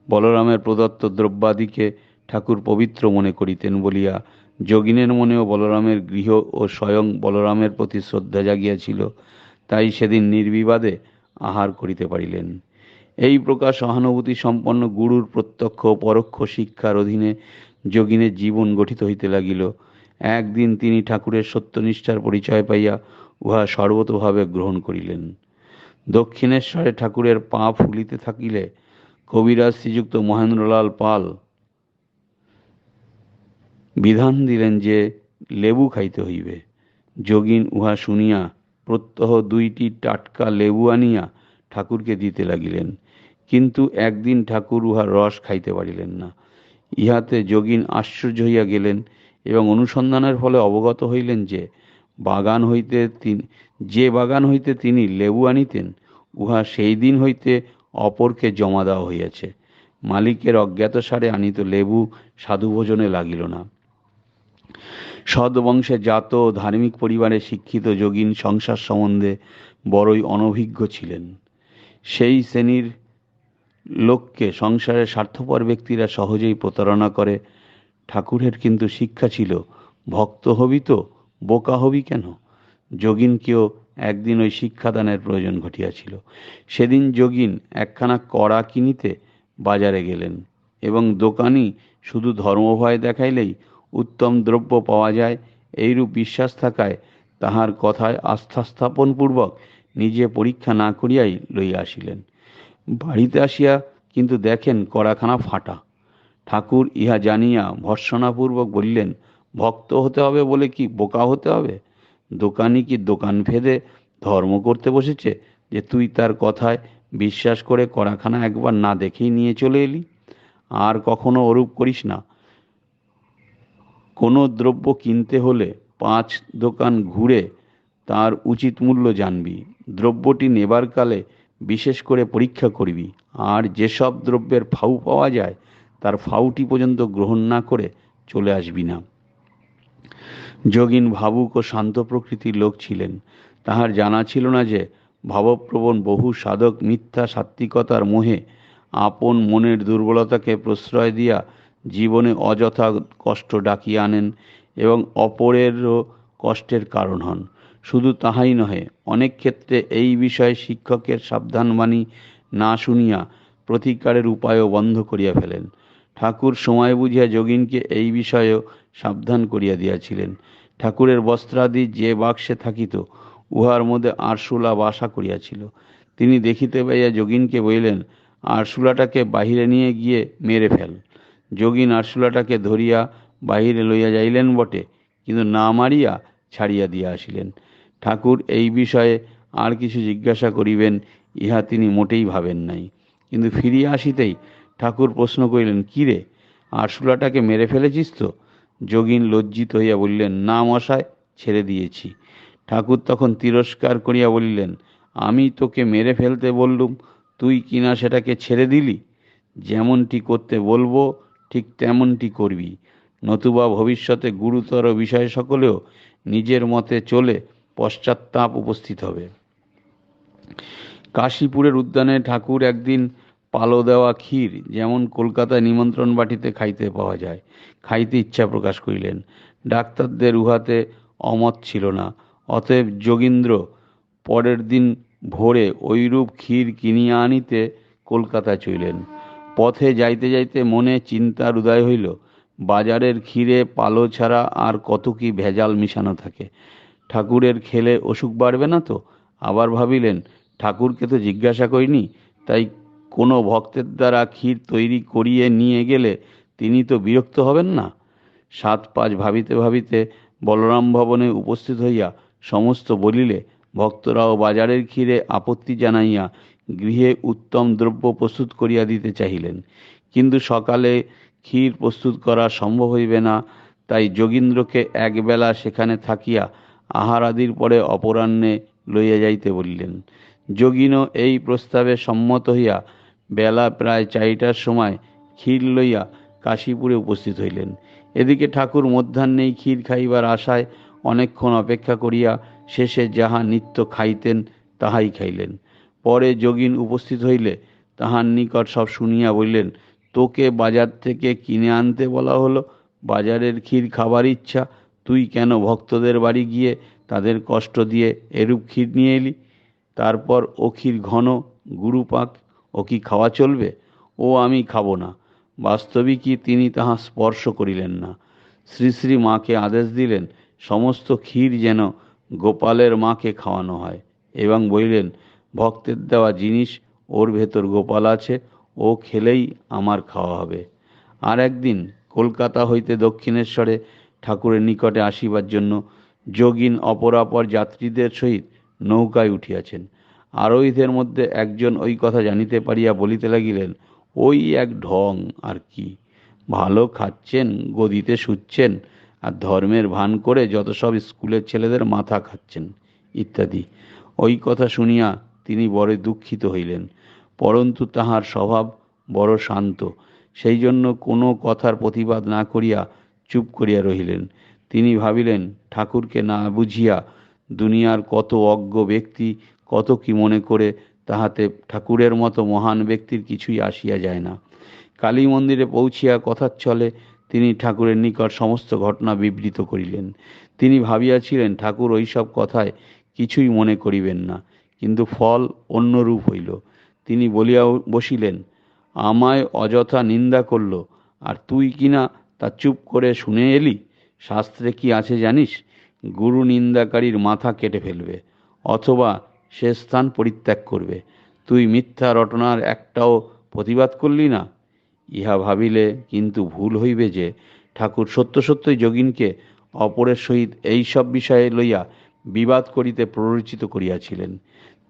বলরামের প্রদত্ত দ্রব্যাদিকে ঠাকুর পবিত্র মনে করিতেন বলিয়া যোগিনের মনেও বলরামের গৃহ ও স্বয়ং বলরামের প্রতি শ্রদ্ধা জাগিয়াছিল। তাই সেদিন নির্বিবাদে আহার করিতে পারিলেন। এই প্রকার সহানুভূতি সম্পন্ন গুরুর প্রত্যক্ষ ও পরোক্ষ শিক্ষার অধীনে যোগিনের জীবন গঠিত হইতে লাগিল। একদিন তিনি ঠাকুরের সত্যনিষ্ঠার পরিচয় পাইয়া উহা সর্বতোভাবে গ্রহণ করিলেন। দক্ষিণেশ্বরে ঠাকুরের পা ফুলিতে থাকিলে কবিরাজ শ্রীযুক্ত মহেন্দ্রলাল পাল বিধান দিলেন যে লেবু খাইতে হইবে। যোগিন উহা শুনিয়া প্রত্যহ 2টি টাটকা লেবু আনিয়া ঠাকুরকে দিতে লাগিলেন, কিন্তু একদিন ঠাকুর উহার রস খাইতে পারিলেন না। ইহাতে যোগিন আশ্চর্য হইয়া গেলেন এবং অনুসন্ধানের ফলে অবগত হইলেন যে বাগান হইতে তিনি লেবু আনিতেন, উহা সেই দিন হইতে অপরকে জমা দেওয়া হইয়াছে। মালিকের অজ্ঞাতসারে আনিত লেবু সাধুভোজনে লাগিল না। সদ্বংশে জাত ধার্মিক পরিবারে শিক্ষিত যোগিন সংসার সম্বন্ধে বড়ই অনভিজ্ঞ ছিলেন। সেই শ্রেণীর লোককে সংসারের স্বার্থপর ব্যক্তিরা সহজেই প্রতারণা করে। ঠাকুরের কিন্তু শিক্ষা ছিল, ভক্ত হবি তো বোকা হবি কেন। যোগিনকেও একদিন ওই শিক্ষাদানের প্রয়োজন ঘটিয়াছিল। সেদিন যোগিন একখানা কড়া কিনিতে বাজারে গেলেন এবং দোকানি শুধু ধর্মভয় দেখাইলেই উত্তম দ্রব্য পাওয়া যায় এইরূপ বিশ্বাস থাকায় তাহার কথায় আস্থা স্থাপনপূর্বক নিজে পরীক্ষা না করিয়াই লইয়া আসিলেন। বাড়িতে আসিয়া কিন্তু দেখেন কড়াখানা ফাটা। ঠাকুর ইহা জানিয়া ভর্ৎসনাপূর্বক বললেন, ভক্ত হতে হবে বলে কি বোকা হতে হবে? দোকানি কি দোকান ফেদে ধর্ম করতে বসেছে যে তুই তার কথায় বিশ্বাস করে কড়াখানা একবার না দেখেই নিয়ে চলে এলি? আর কখনো ওরূপ করিস না। কোনো দ্রব্য কিনতে হলে 5 দোকান ঘুরে তার উচিত মূল্য জানবি। দ্রব্যটি নেবার কালে বিশেষ করে পরীক্ষা করবি। আর যেসব দ্রব্যের ফাউ পাওয়া যায় তার ফাউটি পর্যন্ত গ্রহণ না করে চলে আসবি না। যোগিন ভাবুক ও শান্ত প্রকৃতির লোক ছিলেন। তাহার জানা ছিল না যে ভাবপ্রবণ বহু সাধক মিথ্যা সাত্ত্বিকতার মোহে আপন মনের দুর্বলতাকে প্রশ্রয় দিয়া জীবনে অযথা কষ্ট ডাকিয়ে আনেন এবং অপরেরও কষ্টের কারণ হন। শুধু তাহাই নহে, অনেক ক্ষেত্রে এই বিষয়ে শিক্ষকের সাবধানবাণী না শুনিয়া প্রতিকারের উপায়ও বন্ধ করিয়া ফেলেন। ঠাকুর সময় বুঝিয়া যোগিনকে এই বিষয়েও সাবধান করিয়া দিয়াছিলেন। ঠাকুরের বস্ত্রাদি যে বাক্সে থাকিত উহার মধ্যে আরশোলা বাসা করিয়াছিল। তিনি দেখিতে পাইয়া যোগিনকে বলিলেন, আরশোলাটাকে বাহিরে নিয়ে গিয়ে মেরে ফেল। যোগিন আরশোলাটাকে ধরিয়া বাহিরে লইয়া যাইলেন বটে, কিন্তু না মারিয়া ছাড়িয়া দিয়া আসিলেন। ঠাকুর এই বিষয়ে আর কিছু জিজ্ঞাসা করিবেন ইহা তিনি মোটেই ভাবেন নাই। কিন্তু ফিরিয়া আসিতেই ঠাকুর প্রশ্ন করিলেন, কি রে, আরশোলাটাকে মেরে ফেলেছিস তো? যোগিন লজ্জিত হইয়া বললেন, না মশায়, ছেড়ে দিয়েছি। ঠাকুর তখন তিরস্কার করিয়া বলিলেন, আমি তোকে মেরে ফেলতে বললুম, তুই কিনা সেটাকে ছেড়ে দিলি। যেমনটি করতে বলবো ঠিক তেমনটি করবি, নতুবা ভবিষ্যতে গুরুতর বিষয় সকলেও নিজের মতে চলে পশ্চাত্তাপ উপস্থিত হবে। কাশীপুরের উদ্যানে ঠাকুর একদিন পালো দেওয়া ক্ষীর যেমন কলকাতায় নিমন্ত্রণ বাটিতে খাইতে পাওয়া যায়, খাইতে ইচ্ছা প্রকাশ করিলেন। ডাক্তারদের উহাতে অমত ছিল না। অতএব যোগীন্দ্র পরের দিন ভোরে ঐরূপ ক্ষীর কিনিয়া আনিতে কলকাতায় চলিলেন। পথে যাইতে যাইতে মনে চিন্তার উদয় হইল, বাজারের ক্ষীরে পালো ছাড়া আর কত কি ভেজাল মিশানো থাকে। ঠাকুরের খেলে অসুখ বাড়বে না তো? আবার ভাবিলেন, ঠাকুরকে তো জিজ্ঞাসা করিনি, তাই কোনো ভক্তের দ্বারা ক্ষীর তৈরি করিয়ে নিয়ে গেলে তিনি তো বিরক্ত হবেন না। 7-5 ভাবিতে ভাবিতে বলরাম ভবনে উপস্থিত হইয়া সমস্ত বলিলে ভক্তরাও বাজারের ক্ষীরে আপত্তি জানাইয়া গৃহে উত্তম দ্রব্য প্রস্তুত করিয়া দিতে চাহিলেন। কিন্তু সকালে ক্ষীর প্রস্তুত করা সম্ভব হইবে না, তাই যোগীন্দ্রকে একবেলা সেখানে থাকিয়া আহারাদির পরে অপরাহ্নে লইয়া যাইতে বলিলেন। যোগিনও এই প্রস্তাবে সম্মত হইয়া বেলা প্রায় 4টার সময় ক্ষীর লইয়া কাশীপুরে উপস্থিত হইলেন। এদিকে ঠাকুর মধ্যাহ্নেই ক্ষীর খাইবার আশায় অনেকক্ষণ অপেক্ষা করিয়া শেষে যাহা নিত্য খাইতেন তাহাই খাইলেন। পরে যোগিন উপস্থিত হইলে তাহার নিকট সব শুনিয়া বললেন, তোকে বাজার থেকে কিনে আনতে বলা হলো, বাজারের ক্ষীর খাবার ইচ্ছা, তুই কেন ভক্তদের বাড়ি গিয়ে তাদের কষ্ট দিয়ে এরূপ ক্ষীর নিয়ে এলি? তারপর ও ক্ষীর ঘন গুরুপাক, ও কি খাওয়া চলবে? ও আমি খাবো না। বাস্তবিকই তিনি তাহা স্পর্শ করিলেন না। শ্রী শ্রী মাকে আদেশ দিলেন সমস্ত ক্ষীর যেন গোপালের মাকে খাওয়ানো হয়, এবং বললেন, ভক্তের দেওয়া জিনিস, ওর ভেতর গোপাল আছে, ও খেলেই আমার খাওয়া হবে। আর একদিন কলকাতা হইতে দক্ষিণেশ্বরে ঠাকুরের নিকটে আসিবার জন্য যোগিন অপরাপর যাত্রীদের সহিত নৌকায় উঠিয়াছেন। আরোহীদের মধ্যে একজন ওই কথা জানিতে পারিয়া বলিতে লাগিলেন, ওই এক ঢং আর কি, ভালো খাচ্ছেন, গদিতে শুচ্ছেন, আর ধর্মের ভান করে যত সব স্কুলের ছেলেদের মাথা খাচ্ছেন ইত্যাদি। ওই কথা শুনিয়া তিনি বড় দুঃখিত হইলেন, পরন্তু তাহার স্বভাব বড় শান্ত, সেই জন্য কোনো কথার প্রতিবাদ না করিয়া চুপ করিয়া রহিলেন। তিনি ভাবিলেন, ঠাকুরকে না বুঝিয়া দুনিয়ার কত অজ্ঞ ব্যক্তি কত কি মনে করে, তাহাতে ঠাকুরের মতো মহান ব্যক্তির কিছুই আসিয়া যায় না। কালী মন্দিরে পৌঁছিয়া কথার ছলে তিনি ঠাকুরের নিকট সমস্ত ঘটনা বিবৃত করিলেন। তিনি ভাবিয়াছিলেন ঠাকুর ওইসব কথায় কিছুই মনে করিবেন না, কিন্তু ফল অন্যরূপ হইল। তিনি বলিয়া বসিলেন, আমায় অযথা নিন্দা করল, আর তুই কিনা তা চুপ করে শুনে এলি। শাস্ত্রে কি আছে জানিস? গুরু নিন্দাকারীর মাথা কেটে ফেলবে, অথবা সে স্থান পরিত্যাগ করবে। তুই মিথ্যা রটনার একটাও প্রতিবাদ করলি না। ইহা ভাবিলে কিন্তু ভুল হইবে যে ঠাকুর সত্য সত্যই যোগিনকে অপরের সহিত এই সব বিষয়ে লইয়া বিবাদ করিতে প্ররোচিত করিয়াছিলেন।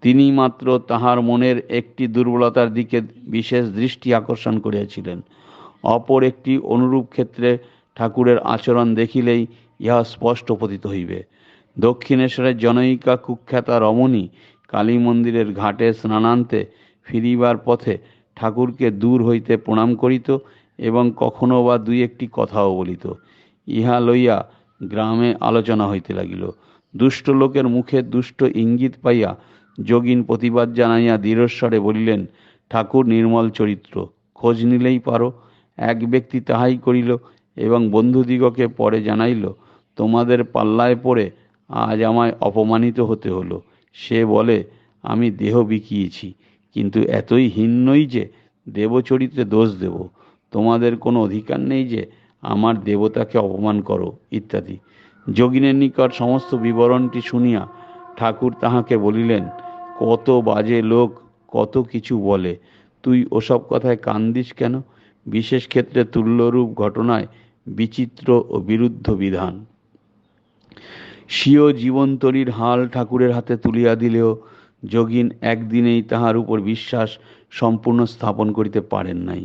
তিনি মাত্র তাহার মনের একটি দুর্বলতার দিকে বিশেষ দৃষ্টি আকর্ষণ করিয়াছিলেন। অপর একটি অনুরূপ ক্ষেত্রে ঠাকুরের আচরণ দেখিলেই ইহা স্পষ্ট প্রতীত হইবে। দক্ষিণেশ্বরের জনৈকা কুখ্যাতা রমণী কালী মন্দিরের ঘাটে স্নানান্তে ফিরিবার পথে ঠাকুরকে দূর হইতে প্রণাম করিত এবং কখনো বা দুই একটি কথাও বলিত। ইহা লইয়া গ্রামে আলোচনা হইতে লাগিল। দুষ্ট লোকের মুখে দুষ্ট ইঙ্গিত পাইয়া যোগিন প্রতিবাদ জানাইয়া দৃঢ়স্বরে বলিলেন, ঠাকুর নির্মল চরিত্র, খোঁজ নিলেই পারো। এক ব্যক্তি তাহাই করিল এবং বন্ধুদিগকে পরে জানাইল, তোমাদের পাল্লায় পড়ে আজ আমায় অপমানিত হতে হলো। সে বলে, আমি দেহ বিকিয়েছি, কিন্তু এতই হীন নই যে দেবচরিত্রে দোষ দেব। তোমাদের কোনো অধিকার নেই যে আমার দেবতাকে অপমান করো ইত্যাদি। যোগিনের নিকট সমস্ত বিবরণটি শুনিয়া ঠাকুর তাহাকে বলিলেন, কত বাজে লোক কত কিছু বলে, তুই ওসব কথায় কান দিস কেন? বিশেষ ক্ষেত্রে তুল্যরূপ ঘটনায় বিচিত্র ও বিরুদ্ধ বিধান। স্বীয় জীবনতরীর হাল ঠাকুরের হাতে তুলিয়া দিলেও যোগিন একদিনেই তাহার উপর বিশ্বাস সম্পূর্ণ স্থাপন করিতে পারেন নাই।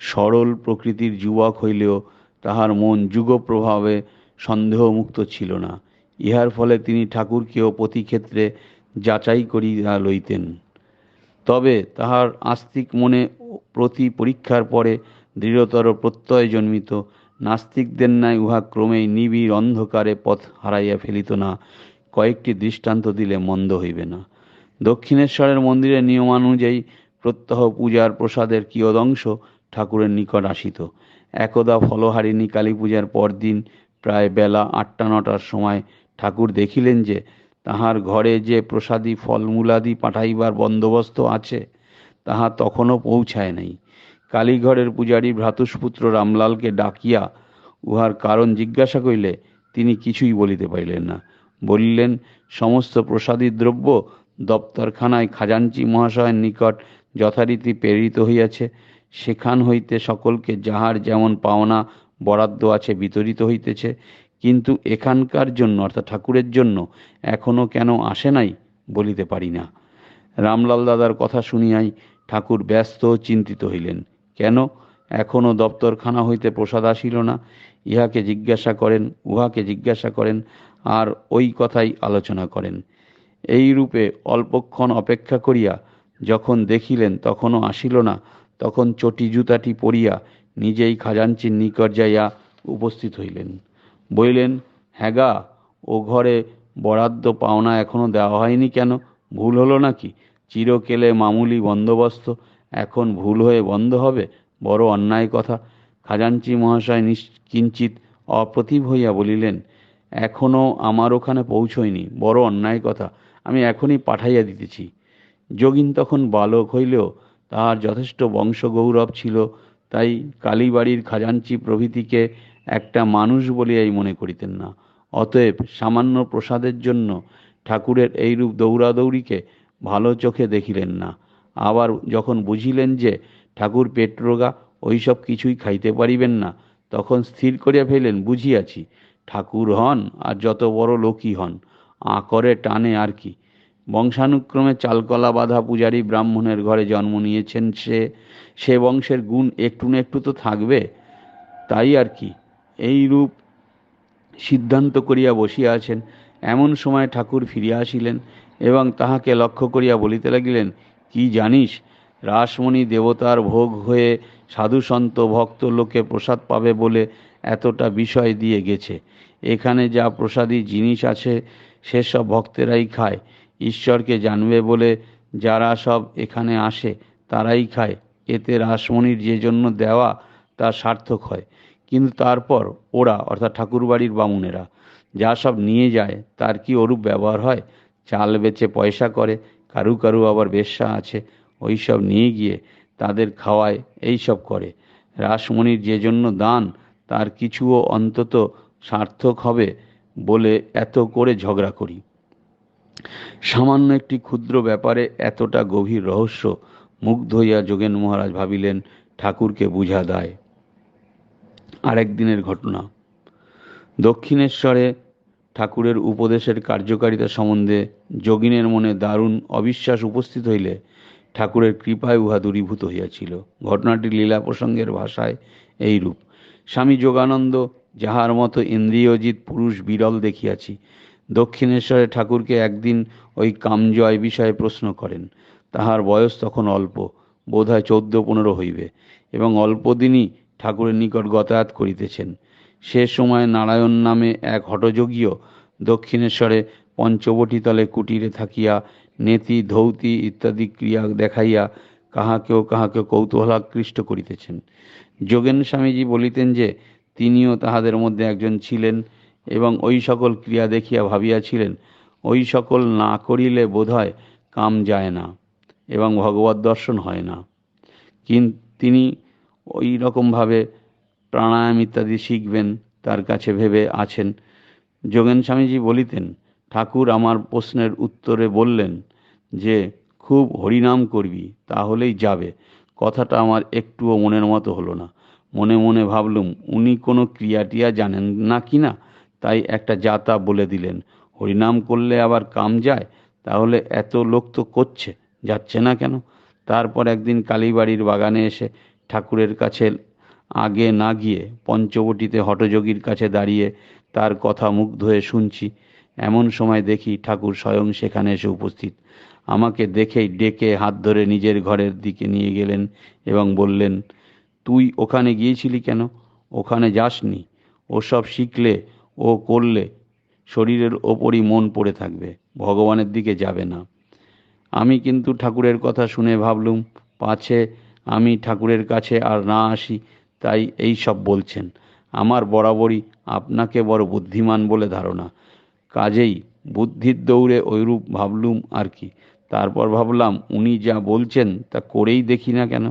সরল প্রকৃতির যুবক হইলেও তাহার মন যুগপ্রভাবে সন্দেহমুক্ত ছিল না। ইহার ফলে তিনি ঠাকুরকেও প্রতি ক্ষেত্রে যাচাই করিয়া লইতেন। তবে তাহার আস্তিক মনে প্রতি পরীক্ষার পরে দৃঢ়তর প্রত্যয় জন্মিত। নাস্তিকদের ন্যায় উহা ক্রমেই নিবিড় অন্ধকারে পথ হারাইয়া ফেলিত না। কয়েকটি দৃষ্টান্ত দিলে মন্দ হইবে না। দক্ষিণেশ্বরের মন্দিরের নিয়মানুযায়ী প্রত্যহ পূজার প্রসাদের কিয়দংশ ঠাকুরের নিকট আসিত। একদা ফলহারিণী কালী পূজার পরদিন প্রায় বেলা 8টা-9টার সময় ঠাকুর দেখিলেন যে তাহার ঘরে যে প্রসাদী ফলমূলাদি পাঠাইবার বন্দোবস্ত আছে তাহা তখনও পৌঁছায় নাই। কালীঘরের পূজারী ভ্রাতুষ্পুত্র রামলালকে ডাকিয়া উহার কারণ জিজ্ঞাসা করিলে তিনি কিছুই বলিতে পারিলেন না। বলিলেন, সমস্ত প্রসাদী দ্রব্য দপ্তরখানায় খাজাঞ্চি মহাশয়ের নিকট যথারীতি প্রেরিত হইয়াছে। সেখান হইতে সকলকে যাহার যেমন পাওনা বরাদ্দ আছে বিতরিত হইতেছে, কিন্তু এখানকার জন্য অর্থাৎ ঠাকুরের জন্য এখনো কেন আসে নাই বলিতে পারি না। রামলাল দাদার কথা শুনিয়াই ঠাকুর ব্যস্ত ও চিন্তিত হইলেন। কেন? এখনও দপ্তরখানা হইতে প্রসাদ আসিল না। ইহাকে জিজ্ঞাসা করেন, উহাকে জিজ্ঞাসা করেন, আর ওই কথাই আলোচনা করেন। এই রূপে অল্পক্ষণ অপেক্ষা করিয়া যখন দেখিলেন তখনও আসিল না, তখন চটি জুতাটি পরিয়া নিজেই খাজাঞ্চির নিকট যাইয়া উপস্থিত হইলেন। বলিলেন, হ্যাগা, ও ঘরে বরাদ্দ পাওনা এখনো দেওয়া হয়নি কেন? ভুল হলো নাকি? চিরকেলে মামুলি বন্দোবস্ত, এখন ভুল হয়ে বন্ধ হবে? বড় অন্যায় কথা। খাজাঞ্চি মহাশয় কিঞ্চিৎ অপ্রতিভ হইয়া বলিলেন, এখনো আমার ওখানে পৌঁছয়নি, বড় অন্যায় কথা, আমি এখনই পাঠাইয়া দিতেছি। যোগিন তখন বালক হইলেও তাহার যথেষ্ট বংশগৌরব ছিল, তাই কালীবাড়ির খাজাঞ্চি প্রভৃতিকে একটা মানুষ বলিয়াই মনে করিতেন না। অতএব সামান্য প্রসাদের জন্য ঠাকুরের এইরূপ দৌড়াদৌড়িকে ভালো চোখে দেখিলেন না। আবার যখন বুঝিলেন যে ঠাকুর পেটরোগা, ওইসব কিছুই খাইতে পারিবেন না, তখন স্থির করিয়া ফেললেন, বুঝিয়াছি, ঠাকুর হন আর যত বড় লোকই হন, আকরে টানে আর কি। বংশানুক্রমে চালকলা বাঁধা পূজারী ব্রাহ্মণের ঘরে জন্ম নিয়েছেন, সে বংশের গুণ একটু না একটু তো থাকবে, তাই আর কি। এই রূপ সিদ্ধান্ত করিয়া বসিয়া আছেন। এমন সময় ঠাকুর ফিরিয়া আসিলেন এবং তাহাকে লক্ষ্য করিয়া বলিতে লাগিলেন, কি জানিস, রাসমণি দেবতার ভোগ হয়ে সাধু সন্ত ভক্ত লোকে প্রসাদ পাবে বলে এতটা বিষয় দিয়ে গেছে। এখানে যা প্রসাদী জিনিস আছে সেসব ভক্তেরাই খায়। ঈশ্বরকে জানবে বলে যারা সব এখানে আসে তারাই খায়। এতে রাসমণির যে জন্য দেওয়া তা সার্থক হয়। কিন্তু তারপর ওরা, অর্থাৎ ঠাকুরবাড়ির বামুনেরা, যা সব নিয়ে যায় তার কি ওরূপ ব্যবহার হয়? চাল বেচে পয়সা করে, কারু কারু আবার বেশ্যা আছে, ওই সব নিয়ে গিয়ে তাদের খাওয়ায়, এই সব করে। রাসমণির যে জন্য দান তার কিছুও অন্তত সার্থক হবে বলে এত করে ঝগড়া করি। সামান্য একটি ক্ষুদ্র ব্যাপারে এতটা গভীর রহস্য? মুগ্ধ হইয়া যোগেন মহারাজ ভাবিলেন, ঠাকুরকে বুঝা দায়। আরেক দিনের ঘটনা। দক্ষিণেশ্বরে ঠাকুরের উপদেশের কার্যকারিতা সম্বন্ধে যোগিনের মনে দারুণ অবিশ্বাস উপস্থিত হইলে ঠাকুরের কৃপায় উহা দূরীভূত হইয়াছিল। ঘটনাটি লীলা প্রসঙ্গের ভাষায় এইরূপ। স্বামী যোগানন্দ যাহার মতো ইন্দ্রিয়জিৎ পুরুষ বিরল দেখিয়াছি। দক্ষিণেশ্বরে ঠাকুরকে একদিন ওই কামজয় বিষয়ে প্রশ্ন করেন। তাহার বয়স তখন অল্প, বোধ হয় 14-15 হইবে, এবং অল্পদিনই ঠাকুরের নিকট গতায়াত করিতেছেন। সে সময় নারায়ণ নামে এক হঠযোগীও দক্ষিণেশ্বরে পঞ্চবটীতলে কুটিরে থাকিয়া নেতি ধৌতি ইত্যাদি ক্রিয়া দেখাইয়া কাহাকেও কাহাকেও কৌতূহলাকৃষ্ট করিতেছেন। যোগেন স্বামীজি বলিতেন যে তিনিও তাহাদের মধ্যে একজন ছিলেন এবং ওই সকল ক্রিয়া দেখিয়া ভাবিয়াছিলেন, ওই সকল না করিলে বোধহয় কাম যায় না এবং ভগবৎ দর্শন হয় না। কিন্তু তিনি ওই রকমভাবে প্রাণায়াম ইত্যাদি শিখবেন তার কাছে ভেবে আছেন। যোগেন স্বামীজি বলিতেন, ঠাকুর আমার প্রশ্নের উত্তরে বললেন যে খুব হরিনাম করবি, তাহলেই যাবে। কথাটা আমার একটুও মনের মতো হলো না। মনে মনে ভাবলুম, উনি কোনো ক্রিয়াটিয়া জানেন না কি না, তাই একটা যাতা বলে দিলেন, হরিনাম করলে আবার কাম যায়, তাহলে এত লোক তো করছে, যাচ্ছে না কেন? তারপর একদিন কালীবাড়ির বাগানে এসে ঠাকুরের কাছে আগে না গিয়ে পঞ্চবটীতে হঠযোগীর কাছে দাঁড়িয়ে তার কথা মুগ্ধ হয়ে শুনছি। এমন সময় দেখি ঠাকুর স্বয়ং সেখানে এসে উপস্থিত। আমাকে দেখেই ডেকে হাত ধরে নিজের ঘরের দিকে নিয়ে গেলেন এবং বললেন, তুই ওখানে গিয়েছিলি কেন? ওখানে যাসনি। ওসব শিখলে ও করলে শরীরের ওপরই মন পড়ে থাকবে, ভগবানের দিকে যাবে না। আমি কিন্তু ঠাকুরের কথা শুনে ভাবলুম, পাছে আমি ঠাকুরের কাছে আর না আসি, তাই এই সব বলছেন। আমার বরাবরই আপনাকে বড় বুদ্ধিমান বলে ধারণা, কাজেই বুদ্ধির দৌড়ে ওইরূপ ভাবলুম আর কি। তারপর ভাবলাম, উনি যা বলছেন তা করেই দেখি না কেন,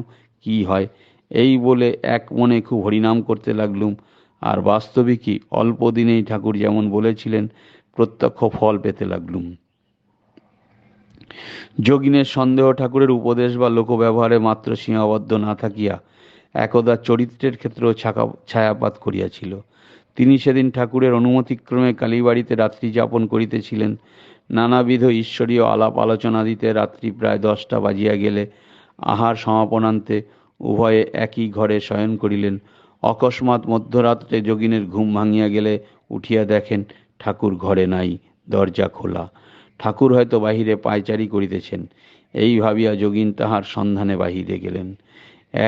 কি হয়। এই বলে এক মনে খুব হরিনাম করতে লাগলুম। আর বাস্তবিকই অল্প দিনেই ঠাকুর যেমন বলেছিলেন প্রত্যক্ষ ফল পেতে লাগলুম। যোগিনের সন্দেহ ঠাকুরের উপদেশ বা লোকব্যবহারে মাত্র সীমাবদ্ধ না থাকিয়া একদা চরিত্রের ক্ষেত্রেও ছায়াপাত করিয়াছিল। তিনি সেদিন ঠাকুরের অনুমতিক্রমে কালীবাড়িতে রাত্রি যাপন করিতেছিলেন। নানাবিধ ঈশ্বরীয় আলাপ আলোচনা দিতে রাত্রি প্রায় 10টা বাজিয়া গেলে আহার সমাপনান্তে উভয়ে একই ঘরে শয়ন করিলেন। অকস্মাৎ মধ্যরাত্রে যোগিনের ঘুম ভাঙিয়া গেলে উঠিয়া দেখেন ঠাকুর ঘরে নাই, দরজা খোলা। ঠাকুর হয়তো বাহিরে পায়চারি করিতেছেন। এই ভাবিয়া যোগিন তাহার সন্ধানে বাহিরে গেলেন।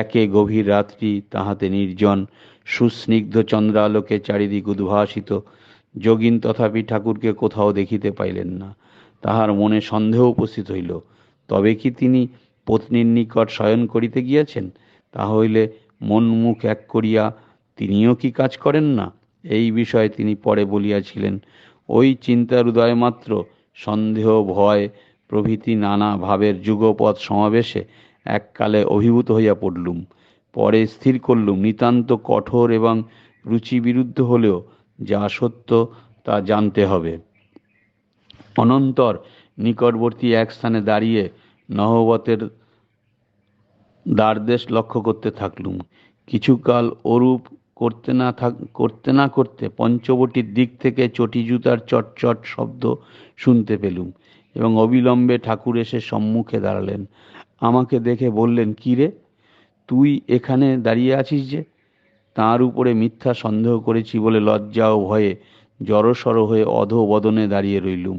একে গভীর রাত্রি, তাহাতে নির্জন, সুস্নিগ্ধ চন্দ্রালোকে চারিদিক উদ্ভাসিত। যোগিন তথাপি ঠাকুরকে কোথাও দেখিতে পাইলেন না। তাহার মনে সন্দেহ উপস্থিত হইল, তবে কি তিনি পত্নীর নিকট শয়ন করিতে গিয়াছেন? তাহলে মন মুখ এক করিয়া তিনিও কি কাজ করেন না? এই বিষয়ে তিনি পরে বলিয়াছিলেন, ওই চিন্তার উদয় মাত্র সন্দেহ, ভয় প্রভৃতি নানা ভাবের যুগপৎ সমাবেশে এককালে অভিভূত হইয়া পড়লুম। পরে স্থির করলুম নিতান্ত কঠোর এবং রুচিবিরুদ্ধ হলেও যা সত্য তা জানতে হবে। অনন্তর নিকটবর্তী এক স্থানে দাঁড়িয়ে নহবতের দ্বারদেশ লক্ষ্য করতে থাকলুম। কিছুকাল ওরূপ করতে না করতে পঞ্চবটির দিক থেকে চটি জুতার চটচট শব্দ শুনতে পেলুম এবং অবিলম্বে ঠাকুর এসে সম্মুখে দাঁড়ালেন। আমাকে দেখে বললেন, কি রে, তুই এখানে দাঁড়িয়ে আছিস যে? তাঁর উপরে মিথ্যা সন্দেহ করেছি বলে লজ্জা ও ভয়ে জড়সড় হয়ে অধোবদনে দাঁড়িয়ে রইলুম।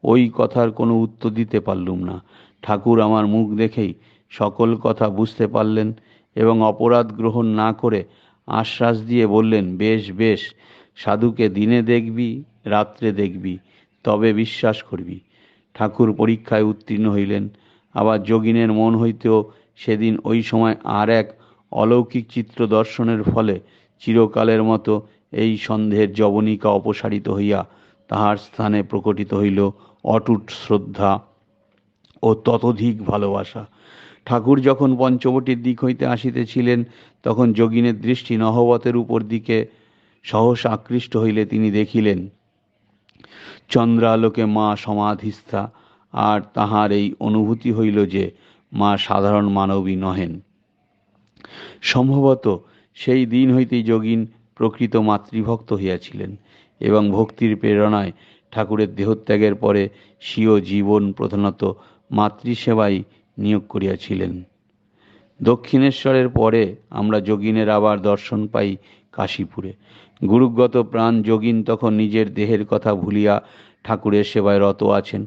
ওই কথার কোনো উত্তর দিতে পারলুম না। ঠাকুর আমার মুখ দেখেই সকল কথা বুঝতে পারলেন এবং অপরাধ গ্রহণ না করে আশ্বাস দিয়ে বললেন, বেশ বেশ, সাধুকে দিনে দেখবি, রাত্রে দেখবি, তবে বিশ্বাস করবি। ঠাকুর পরীক্ষায় উত্তীর্ণ হইলেন। আবার যোগিনের মন হইতেও সেদিন ওই সময় আর এক অলৌকিক চিত্র দর্শনের ফলে চিরকালের মতো এই সন্দেহের যবনিকা অপসারিত হইয়া তাহার স্থানে প্রকটিত হইল অটুট শ্রদ্ধা ও ততোধিক ভালোবাসা। ঠাকুর যখন পঞ্চবটির দিক হইতে আসিতেছিলেন, তখন যোগিনের দৃষ্টি নহবতের উপর দিকে সহসা আকৃষ্ট হইলে তিনি দেখিলেন চন্দ্রালোকে মা সমাধিস্থা। আর তাহার এই অনুভূতি হইল যে মা সাধারণ মানবী নহেন। সম্ভবত সেই দিন হইতেই যোগিন প্রকৃত মাতৃভক্ত হইয়াছিলেন এবং ভক্তির প্রেরণায় ঠাকুরের দেহত্যাগের পরে স্বীয় জীবন প্রধানত মাতৃসেবায় নিয়োগ করিয়াছিলেন। দক্ষিণেশ্বরের পরে আমরা যোগিনের আবার দর্শন পাই কাশীপুরে। গুরুগত প্রাণ যোগিন তখন নিজের দেহের কথা ভুলিয়া ঠাকুরের সেবায় রত আছেন,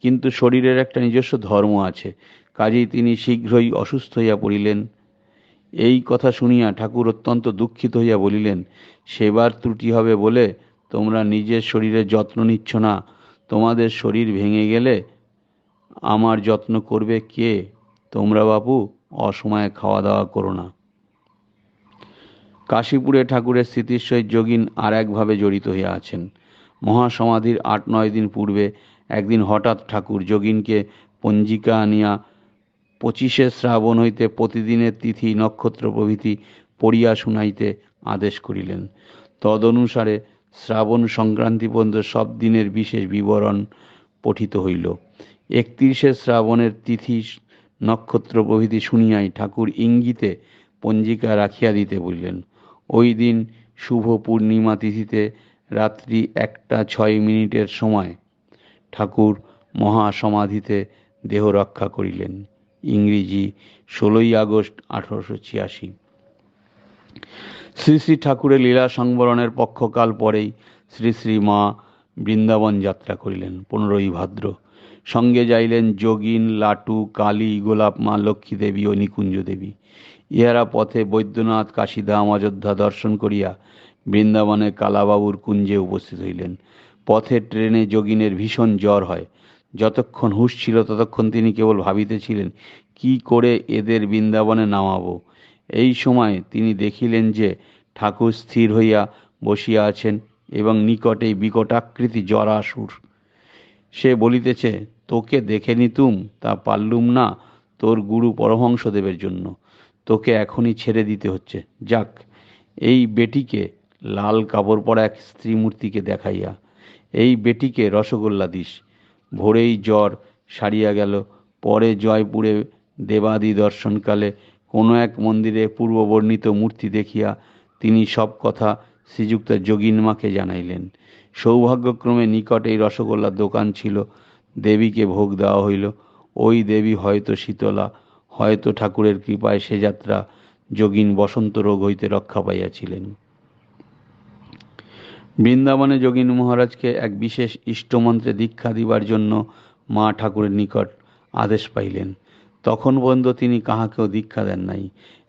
কিন্তু শরীরের একটা নিজস্ব ধর্ম আছে, কাজেই তিনি শীঘ্রই অসুস্থ হইয়া পড়িলেন। এই কথা শুনিয়া ঠাকুর অত্যন্ত দুঃখিত হইয়া বলিলেন, সেবার ত্রুটি হবে বলে তোমরা নিজের শরীরের যত্ন নিচ্ছ না। তোমাদের শরীর ভেঙে গেলে আমার যত্ন করবে কে? তোমরা বাপু অসময়ে খাওয়া দাওয়া করো না। কাশীপুরে ঠাকুরের স্মৃতির সহিত যোগিন আর একভাবে জড়িত হইয়া আছেন। মহাসমাধির 8-9 দিন পূর্বে একদিন হঠাৎ ঠাকুর যোগিনকে পঞ্জিকা আনিয়া 25শে শ্রাবণ হইতে প্রতিদিনের তিথি নক্ষত্র প্রভৃতি পড়িয়া শুনাইতে আদেশ করিলেন। তদনুসারে শ্রাবণ সংক্রান্তি পর্যন্ত সব দিনের বিশেষ বিবরণ পঠিত হইল। 31শে শ্রাবণের তিথি নক্ষত্র প্রভৃতি শুনিয়াই ঠাকুর ইঙ্গিতে পঞ্জিকা রাখিয়া দিতে বলিলেন। ওই দিন শুভ পূর্ণিমা তিথিতে রাত্রি 1:06 সময় ঠাকুর মহাসমাধিতে দেহ রক্ষা করিলেন। ইংরেজি 16ই আগস্ট 1886। শ্রী শ্রী ঠাকুরের লীলা সংবরণের পক্ষকাল পরেই শ্রী শ্রী মা বৃন্দাবন যাত্রা করিলেন 15ই ভাদ্র। সঙ্গে যাইলেন যোগিন, লাটু, কালী, গোলাপ মা, লক্ষ্মী দেবী ও নিকুঞ্জ দেবী। ইহারা পথে বৈদ্যনাথ, কাশীধাম, অযোধ্যা দর্শন করিয়া বৃন্দাবনে কালাবাবুর কুঞ্জে উপস্থিত হইলেন। পথে ট্রেনে যোগিনের ভীষণ জ্বর হয়। যতক্ষণ হুঁশ ছিল ততক্ষণ তিনি কেবল ভাবিতেছিলেন কি করে এদের বৃন্দাবনে নামাবো। এই সময় তিনি দেখিলেন যে ঠাকুর স্থির হইয়া বসিয়া আছেন এবং নিকটেই বিকটাকৃতি জরাসুর। সে বলিতেছে, তোকে দেখে নিতুম, তা পারলুম না তোর গুরু পরমহংসদেবের জন্য। তোকে এখনই ছেড়ে দিতে হচ্ছে। যাক, এই বেটিকে, লাল কাপড় পরা এক স্ত্রীমূর্তিকে দেখাইয়া, এই বেটিকে রসগোল্লা দিস। ভোরেই জ্বর সারিয়া গেল। পরে জয়পুরে দেবাদি দর্শনকালে কোনো এক মন্দিরে পূর্ববর্ণিত মূর্তি দেখিয়া তিনি সব কথা শ্রীযুক্ত যোগিনমাকে জানাইলেন। সৌভাগ্যক্রমে নিকটেই রসগোল্লার দোকান ছিল। দেবীকে ভোগ দেওয়া হইল। ওই দেবী হয়তো শীতলা, হয়তো ঠাকুরের কৃপায় সে যাত্রা যোগিন বসন্ত রোগ হইতে রক্ষা পাইয়াছিলেন। বৃন্দাবনে যোগিন মহারাজকে এক বিশেষ ইষ্টমন্ত্রে দীক্ষা দিবার জন্য মা ঠাকুরের নিকট আদেশ পাইলেন। তখন পর্যন্ত তিনি কাহাকেও দীক্ষা দেন নাই,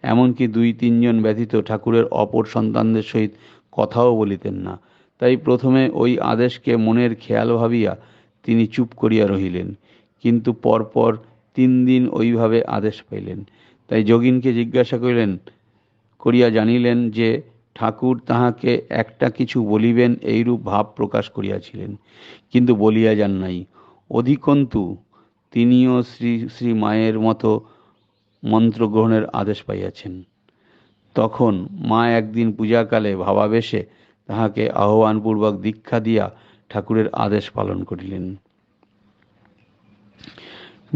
এমনকি 2-3 জন ব্যতীত ঠাকুরের অপর সন্তানদের সহিত কথাও বলিতেন না। তাই প্রথমে ওই আদেশকে মনের খেয়াল ভাবিয়া তিনি চুপ করিয়া রহিলেন, কিন্তু পরপর 3 দিন ওইভাবে আদেশ পাইলেন। তাই যোগিনকে জিজ্ঞাসা করিয়া জানিলেন যে ঠাকুর তাহাকে একটা কিছু বলিবেন এইরূপ ভাব প্রকাশ করিয়াছিলেন, কিন্তু বলিয়া যান নাই। অধিকন্তু তিনিও শ্রী শ্রী মায়ের মতো মন্ত্রগ্রহণের আদেশ পাইয়াছেন। তখন মা একদিন পূজাকালে ভাবাবেশে তাহাকে আহ্বানপূর্বক দীক্ষা দিয়া ঠাকুরের আদেশ পালন করিলেন।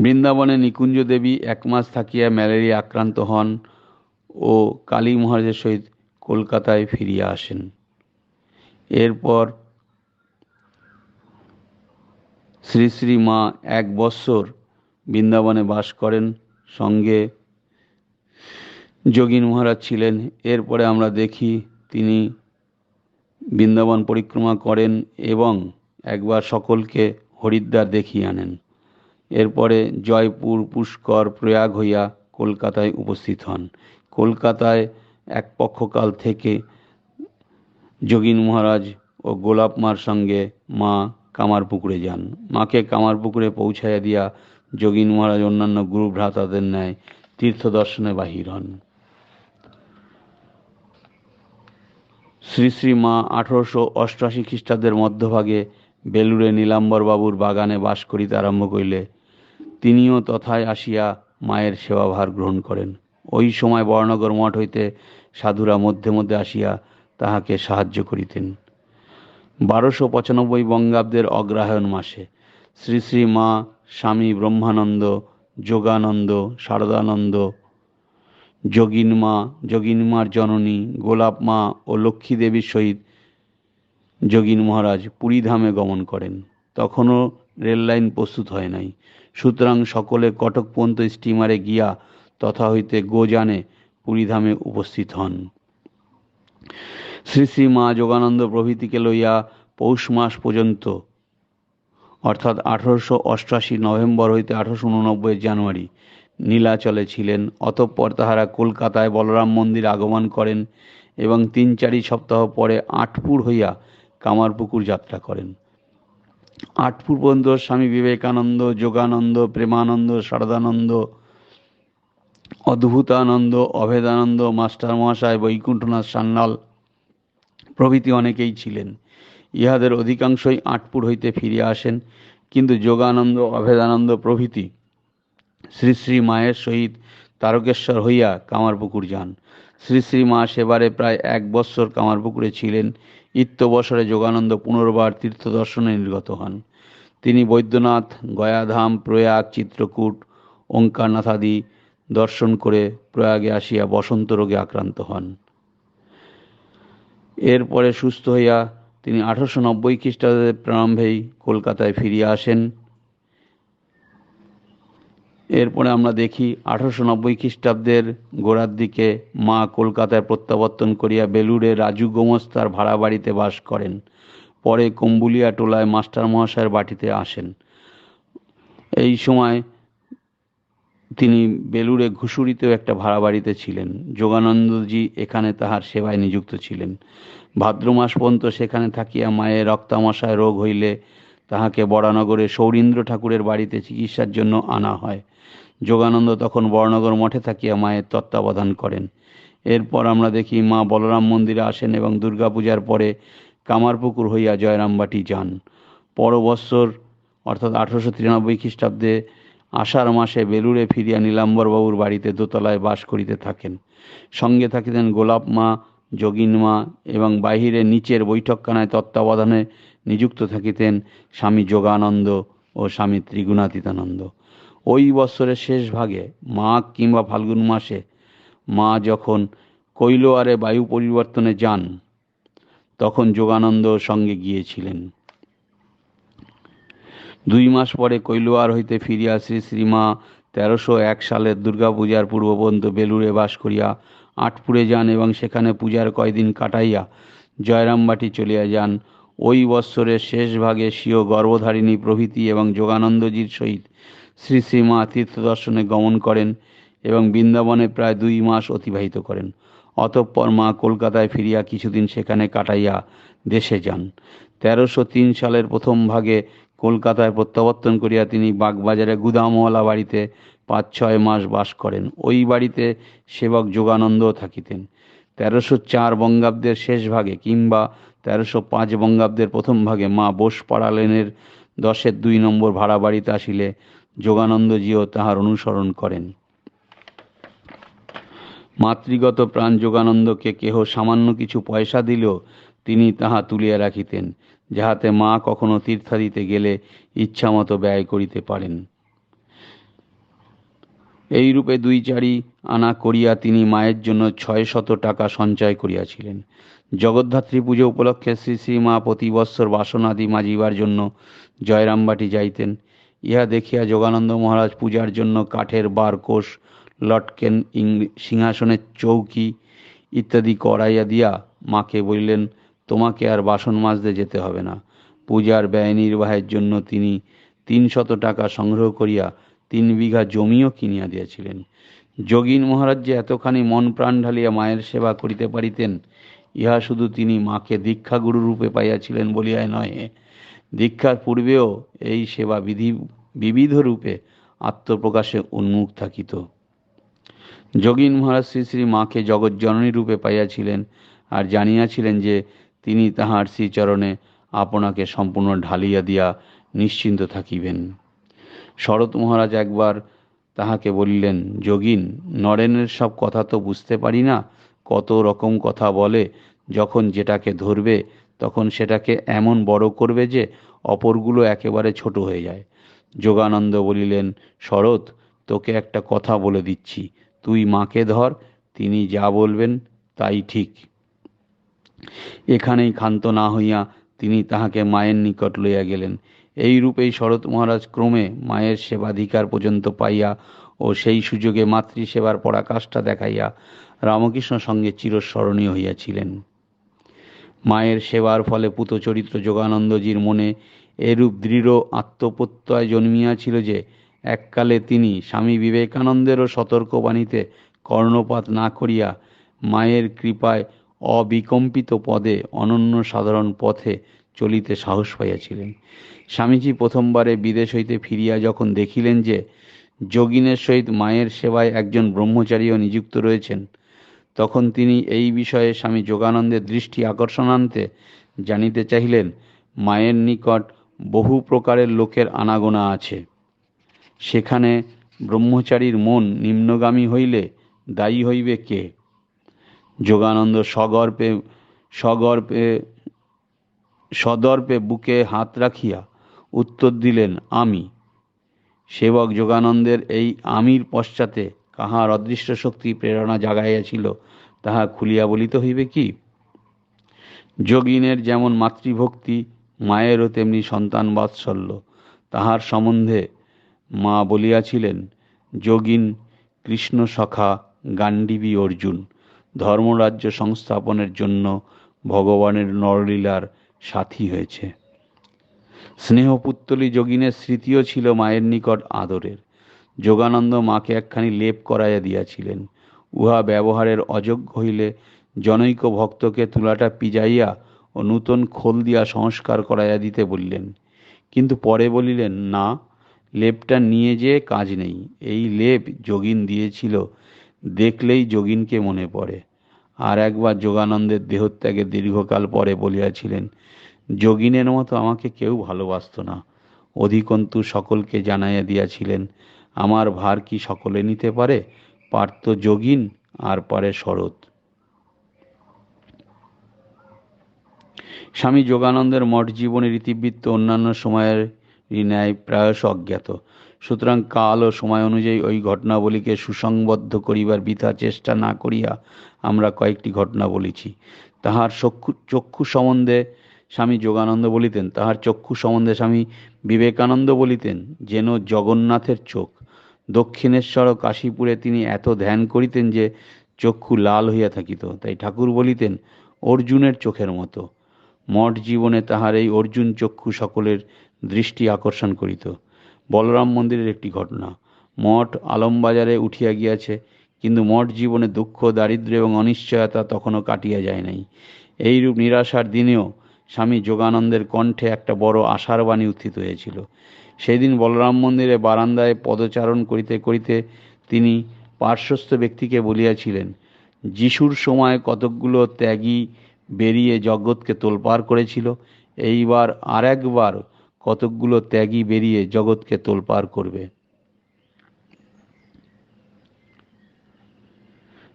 বৃন্দাবনে নিকুঞ্জ দেবী 1 মাস থাকিয়া ম্যালেরিয়া আক্রান্ত হন ও কালী মহারাজের সহিত কলকাতায় ফিরিয়া আসেন। এরপর শ্রী শ্রী মা 1 বৎসর বৃন্দাবনে বাস করেন, সঙ্গে যোগিন মহারাজ ছিলেন। এরপরে আমরা দেখি তিনি বৃন্দাবন পরিক্রমা করেন এবং একবার সকলকে হরিদ্বার দেখিয়ে আনেন। এরপরে জয়পুর, পুষ্কর, প্রয়াগ হইয়া কলকাতায় উপস্থিত হন। কলকাতায় এক পক্ষকাল থেকে যোগিন মহারাজ ও গোলাপ মার সঙ্গে মা কামারপুকুরে যান। মাকে কামারপুকুরে পৌঁছাইয়া দিয়া যোগিন মহারাজ অন্যান্য গুরু ভ্রাতাদের ন্যায় তীর্থ দর্শনে বাহির হন। শ্রী শ্রী মা 1888 খ্রিস্টাব্দের মধ্যভাগে বেলুড়ে নীলাম্বর বাবুর বাগানে বাস করিতে আরম্ভ করিলে তিনিও তথায় আসিয়া মায়ের সেবাভার গ্রহণ করেন। ওই সময় বর্ণনগর মঠ হইতে সাধুরা মধ্যে মধ্যে আসিয়া তাহাকে সাহায্য করিতেন। 1295 বঙ্গাব্দের অগ্রহায়ণ মাসে শ্রী শ্রী মা স্বামী ব্রহ্মানন্দ, যোগানন্দ, শারদানন্দ, যোগিনমার জননী গোলাপ মা ও লক্ষ্মী দেবীর সহিত যোগিন মহারাজ পুরীধামে গমন করেন। তখনও রেললাইন প্রস্তুত হয় নাই, সুতরাং সকলে কটকপন্ত স্টিমারে গিয়া তথা হইতে গোযানে পুরীধামে উপস্থিত হন। শ্রী শ্রী মা যোগানন্দ প্রভৃতিকে লইয়া পৌষ মাস পর্যন্ত অর্থাৎ 1888 নভেম্বর হইতে 1889 জানুয়ারি নীলাচলে ছিলেন। অতঃপর তাহারা কলকাতায় বলরাম মন্দির আগমন করেন এবং 3-4 সপ্তাহ পরে আটপুর হইয়া কামারপুকুর যাত্রা করেন। আটপুর পর্যন্ত স্বামী বিবেকানন্দ, যোগানন্দ, প্রেমানন্দ, শারদানন্দ, অদ্ভুতানন্দ, অভেদানন্দ, মাস্টার মহাশয়, বৈকুণ্ঠনাথ সান্যাল প্রভৃতি অনেকেই ছিলেন। ইহাদের অধিকাংশই আটপুর হইতে ফিরিয়া আসেন, কিন্তু যোগানন্দ, অভেদানন্দ প্রভৃতি শ্রী শ্রী মায়ের সহিত তারকেশ্বর হইয়া কামারপুকুর যান। শ্রী শ্রী মা সেবারে প্রায় 1 বৎসর কামারপুকুরে ছিলেন। ইত্যবসরে যোগানন্দ পুনর্বার তীর্থদর্শনে নির্গত হন। তিনি বৈদ্যনাথ, গয়াধাম, প্রয়াগ, চিত্রকূট, ওঙ্কারনাথাদি দর্শন করে প্রয়াগে আসিয়া বসন্ত রোগে আক্রান্ত হন। এরপরে সুস্থ হইয়া তিনি 1890 খ্রিস্টাব্দের প্রারম্ভেই কলকাতায় ফিরিয়া আসেন। এরপরে আমরা দেখি 1890 খ্রিস্টাব্দের গোড়ার দিকে মা কলকাতায় প্রত্যাবর্তন করিয়া বেলুড়ে রাজু গোমস্তার ভাড়া বাড়িতে বাস করেন। পরে কম্বুলিয়া টোলায় মাস্টার মহাশয়ের বাটিতে আসেন। এই সময় তিনি বেলুড়ে ঘুষুরিতেও একটা ভাড়া বাড়িতে ছিলেন। যোগানন্দজি এখানে তাহার সেবায় নিযুক্ত ছিলেন। ভাদ্র মাস পর্যন্ত সেখানে থাকিয়া মায়ের রক্তামশায় রোগ হইলে তাহাকে বরানগরে সৌরীন্দ্র ঠাকুরের বাড়িতে চিকিৎসার জন্য আনা হয়। যোগানন্দ তখন বরানগর মঠে থাকিয়া মায়ের তত্ত্বাবধান করেন। এরপর আমরা দেখি মা বলরাম মন্দিরে আসেন এবং দুর্গাপূজার পরে কামারপুকুর হইয়া জয়রামবাটি যান। পর বৎসর অর্থাৎ 1893 খ্রিস্টাব্দে আষাঢ় মাসে বেলুড়ে ফিরিয়া নীলাম্বরবাবুর বাড়িতে দোতলায় বাস করিতে থাকেন। সঙ্গে থাকিতেন গোলাপ মা, যোগিন মা এবং বাহিরে নিচের বৈঠকখানায় তত্ত্বাবধানে নিযুক্ত থাকিতেন স্বামী যোগানন্দ ও স্বামী ত্রিগুণাতীতানন্দ। ওই বৎসরের শেষ ভাগে মাঘ কিংবা ফাল্গুন মাসে মা যখন কৈলোয়ারে বায়ু পরিবর্তনে যান তখন যোগানন্দ সঙ্গে গিয়েছিলেন। 2 মাস পরে কৈলোয়ার হইতে ফিরিয়া শ্রী শ্রীমা 1301 সালের দুর্গাপূজার পূর্ব পর্যন্ত বেলুড়ে বাস করিয়া আটপুরে যান এবং সেখানে পূজার কয়দিন কাটাইয়া জয়রামবাটি চলিয়া যান। ওই বৎসরের শেষ ভাগে স্বীয় গর্ভধারিণী প্রভৃতি এবং যোগানন্দজির সহিত শ্রী শ্রী মা তীর্থদর্শনে গমন করেন এবং বৃন্দাবনে প্রায় 2 মাস অতিবাহিত করেন। অতঃপর মা কলকাতায় ফিরিয়া কিছুদিন সেখানে কাটাইয়া দেশে যান। 1303 সালের প্রথম ভাগে কলকাতায় প্রত্যাবর্তন করিয়া তিনি বাগবাজারে গুদামওয়ালা বাড়িতে 5-6 মাস বাস করেন। ওই বাড়িতে সেবক যোগানন্দও থাকিতেন। 1304 বঙ্গাব্দের শেষ ভাগে কিংবা 1305 বঙ্গাব্দের প্রথম ভাগে মা বোসপাড়া লেনের 10-2 নম্বর ভাড়া বাড়িতে আসিলে যোগানন্দজিও তাহার অনুসরণ করেন। মাতৃগত প্রাণ যোগানন্দকে কেহ সামান্য কিছু পয়সা দিলেও তিনি তাহা তুলিয়া রাখিতেন, যাহাতে মা কখনো তীর্থাদিতে গেলে ইচ্ছামতো ব্যয় করিতে পারেন। এইরূপে 2-4 আনা করিয়া তিনি মায়ের জন্য 600 টাকা সঞ্চয় করিয়াছিলেন। জগদ্ধাত্রী পুজো উপলক্ষে শ্রী শ্রী মা প্রতি বৎসর বাসনাদি মাজিবার জন্য জয়রামবাটি যাইতেন। ইহা দেখিয়া যোগানন্দ মহারাজ পূজার জন্য কাঠের বারকোষ, লটকেন, সিংহাসনের চৌকি ইত্যাদি করাইয়া দিয়া মাকে বলিলেন, তোমাকে আর বাসন মাজতে যেতে হবে না। পূজার ব্যয় নির্বাহের জন্য তিনি 300 টাকা সংগ্রহ করিয়া 3 বিঘা জমিও কিনিয়া দিয়াছিলেন। যোগীন মহারাজ যে এতখানি মন প্রাণ ঢালিয়া মায়ের সেবা করিতে পারিতেন, ইহা শুধু তিনি মাকে দীক্ষাগুরু রূপে পাইয়াছিলেন বলিয়াই নয়, দীক্ষার পূর্বেও এই সেবা বিবিধ রূপে আত্মপ্রকাশে উন্মুখ থাকিত। যোগীন মহারাজ শ্রী শ্রী মাকে জগজ্জননী রূপে পাইয়াছিলেন আর জানিয়াছিলেন যে তিনি তাহার শ্রীচরণে আপনাকে সম্পূর্ণ ঢালিয়া দিয়া নিশ্চিন্ত থাকিবেন। শরৎ মহারাজ একবার তাহাকে বলিলেন, যোগীন, নরেনের সব কথা তো বুঝতে পারি না, কত রকম কথা বলে, যখন যেটাকে ধরবে তখন সেটাকে এমন বড় করবে যে অপরগুলো একেবারে ছোট হয়ে যায়। যোগানন্দ বলিলেন, শরৎ, তোকে একটা কথা বলে দিচ্ছি, তুই মাকে ধর, তিনি যা বলবেন তাই ঠিক। এখানেই ক্ষান্ত না হইয়া তিনি তাহাকে মায়ের নিকট লইয়া গেলেন। এই রূপেই শরৎ মহারাজ ক্রমে মায়ের সেবাধিকার পর্যন্ত পাইয়া ও সেই সুযোগে মাতৃসেবার পরাকাষ্ঠা দেখাইয়া রামকৃষ্ণ সঙ্গে চিরস্মরণীয় হইয়াছিলেন। মায়ের সেবার ফলে পুত চরিত্র যোগানন্দজির মনে এরূপ দৃঢ় আত্মপ্রত্যয় জন্মিয়াছিল যে এককালে তিনি স্বামী বিবেকানন্দেরও সতর্কবাণীতে কর্ণপাত না করিয়া মায়ের কৃপায় অবিকম্পিত পদে অনন্য সাধারণ পথে চলিতে সাহস পাইয়াছিলেন। স্বামীজি প্রথমবারে বিদেশ হইতে ফিরিয়া যখন দেখিলেন যে যোগিনের সহিত মায়ের সেবায় একজন ব্রহ্মচারীও নিযুক্ত রয়েছেন, তখন তিনি এই বিষয়ে স্বামী যোগানন্দের দৃষ্টি আকর্ষণান্তে জানিতে চাহিলেন, মায়ের নিকট বহু প্রকারের লোকের আনাগোনা আছে, সেখানে ব্রহ্মচারীর মন নিম্নগামী হইলে দায়ী হইবে কে? যোগানন্দ সদর্পে বুকে হাত রাখিয়া উত্তর দিলেন, আমি। সেবক যোগানন্দের এই আমির পশ্চাতে কাহার অদৃষ্ট শক্তি প্রেরণা জাগাইয়াছিল তাহা খুলিয়া বলিতে হইবে কি? যোগিনের যেমন মাতৃভক্তি, মায়েরও তেমনি সন্তান বাৎসল্য। তাহার সম্বন্ধে মা বলিয়াছিলেন, যোগিন কৃষ্ণ সখা গান্ডীবী অর্জুন, ধর্মরাজ্য সংস্থাপনের জন্য ভগবানের নরলীলার সাথী হয়েছে। স্নেহপুত্তলী যোগিনের স্মৃতিও ছিল মায়ের নিকট আদরের। যোগানন্দ মাকে একখানি লেপ করাইয়া দিয়াছিলেন। উহা ব্যবহারের অযোগ্য হইলে জনৈক ভক্তকে তুলাটা পিজাইয়া ও নূতন খোল দিয়া সংস্কার করাইয়া দিতে বললেন, কিন্তু পরে বলিলেন, না, লেপটা নিয়ে যেয়ে কাজ নেই। এই লেপ যোগিন দিয়েছিল, দেখলেই যোগিনকে মনে পড়ে। আর একবার যোগানন্দের দেহত্যাগের দীর্ঘকাল পরে বলিয়াছিলেন, যোগিনের মতো আমাকে কেউ ভালোবাসত না, অধিকন্তু সকলকে জানাইয়া দিয়াছিলেন, আমার ভার কি সকলে নিতে পারে? পারত যোগিন আর পারে শরৎ। স্বামী যোগানন্দের মঠ জীবনের ইতিবৃত্ত অন্যান্য সময়ের ন্যায় প্রায়শ অজ্ঞাত। সুতরাং কাল ও সময় অনুযায়ী ওই ঘটনাবলীকে সুসংবদ্ধ করিবার বৃথা চেষ্টা না করিয়া আমরা কয়েকটি ঘটনা বলিছি। তাহার চক্ষু সম্বন্ধে স্বামী যোগানন্দ বলিতেন, তাহার চক্ষু সম্বন্ধে স্বামী বিবেকানন্দ বলিতেন, যেন জগন্নাথের চোখ। দক্ষিণেশ্বর ও কাশীপুরে তিনি এত ধ্যান করিতেন যে চক্ষু লাল হইয়া থাকিত। তাই ঠাকুর বলিতেন অর্জুনের চোখের মতো। মঠ জীবনে তাহার এই অর্জুন চক্ষু সকলের দৃষ্টি আকর্ষণ করিত। বলরাম মন্দিরের একটি ঘটনা। মঠ আলমবাজারে উঠিয়া গিয়াছে, কিন্তু মঠ জীবনে দুঃখ, দারিদ্র্য এবং অনিশ্চয়তা তখনও কাটিয়া যায় নাই। এইরূপ নিরাশার দিনেও স্বামী যোগানন্দের কণ্ঠে একটা বড় আশার বাণী উত্থিত হয়েছিল। সেদিন বলরাম মন্দিরে বারান্দায় পদচারণ করিতে করিতে তিনি পার্শ্বস্থ ব্যক্তিকে বলিয়াছিলেন, যিশুর সময় কতকগুলো ত্যাগী বেরিয়ে জগৎকে তোলপাড় করেছিল, এইবার আর একবার কতকগুলো ত্যাগী বেরিয়ে জগৎকে তোলপাড় করবে।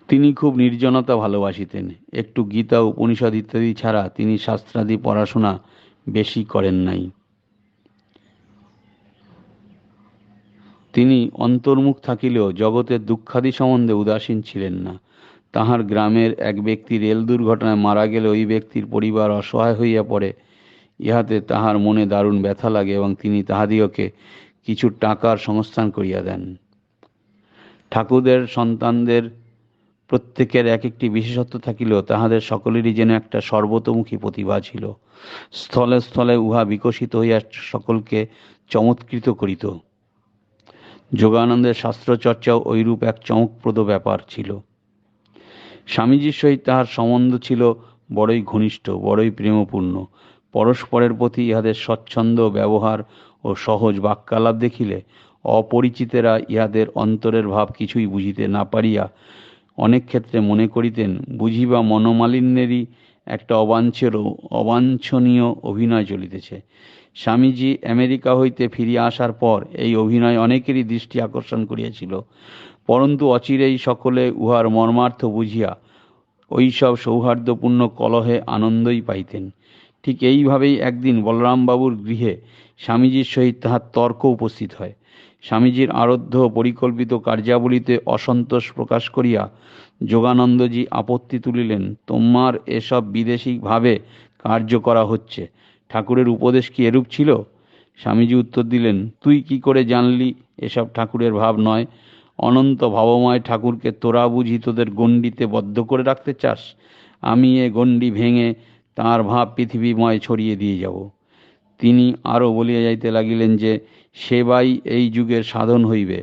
তিনি খুব নির্জনতা ভালোবাসিতেন। একটু গীতা, উপনিষদ ইত্যাদি ছাড়া তিনি শাস্ত্রাদি পড়াশোনা বেশি করেন নাই। তিনি অন্তর্মুখ থাকিলেও জগতের দুঃখাদি সম্বন্ধে উদাসীন ছিলেন না। তাহার গ্রামের এক ব্যক্তি রেল দুর্ঘটনায় মারা গেলে ওই ব্যক্তির পরিবার অসহায় হইয়া পড়ে। ইহাতে তাহার মনে দারুণ ব্যথা লাগে এবং তিনি তাহাদিগকে কিছু টাকার সংস্থান করিয়া দেন। ঠাকুরদের সন্তানদের প্রত্যেকের এক একটি বিশেষত্ব থাকিলেও তাহাদের সকলেরই যেন একটা সর্বতোমুখী প্রতিভা ছিল। স্থলে স্থলে উহা বিকশিত হইয়া সকলকে চমৎকৃত করিত। যোগানন্দের শাস্ত্রচর্চাও ঐরূপ এক চমকপ্রদ ব্যাপার ছিল। স্বামীজির সহিত তাহার সম্বন্ধ ছিল বড়ই ঘনিষ্ঠ, বড়ই প্রেমপূর্ণ। পরস্পরের প্রতি ইহাদের স্বচ্ছন্দ ব্যবহার ও সহজ বাক্যালাপ দেখিলে অপরিচিতেরা ইহাদের অন্তরের ভাব কিছুই বুঝিতে না পারিয়া অনেক ক্ষেত্রে মনে করিতেন বুঝি বা মনোমালিন্যেরই একটা অবাঞ্ছনীয় অভিনয় চলিতেছে। স্বামীজি আমেরিকা হইতে ফিরিয়া আসার পর এই অভিনয় অনেকেরই দৃষ্টি আকর্ষণ করিয়াছিল, পরন্তু অচিরেই সকলে উহার মর্মার্থ বুঝিয়া ওইসব সৌহার্দ্যপূর্ণ কলহে আনন্দই পাইতেন। ঠিক এইভাবেই একদিন বলরামবাবুর গৃহে স্বামীজির সহিত তাহার তর্ক উপস্থিত হয়। স্বামীজির আরাধ্য পরিকল্পিত কার্যাবলীতে অসন্তোষ প্রকাশ করিয়া যোগানন্দজি আপত্তি তুলিলেন, তোমার এসব বিদেশিভাবে কার্য করা হচ্ছে, ঠাকুরের উপদেশ কি এরূপ ছিল? স্বামীজি উত্তর দিলেন, তুই কি করে জানলি এসব ঠাকুরের ভাব নয়? অনন্ত ভাবময় ঠাকুরকে তোরা বুঝি তোদের গণ্ডিতে বদ্ধ করে রাখতে চাস? আমি এ গণ্ডি ভেঙে তাঁর ভাব পৃথিবীময় ছড়িয়ে দিয়ে যাব। তিনি আরও বলিয়া যাইতে লাগিলেন যে সেবাই এই যুগের সাধন হইবে,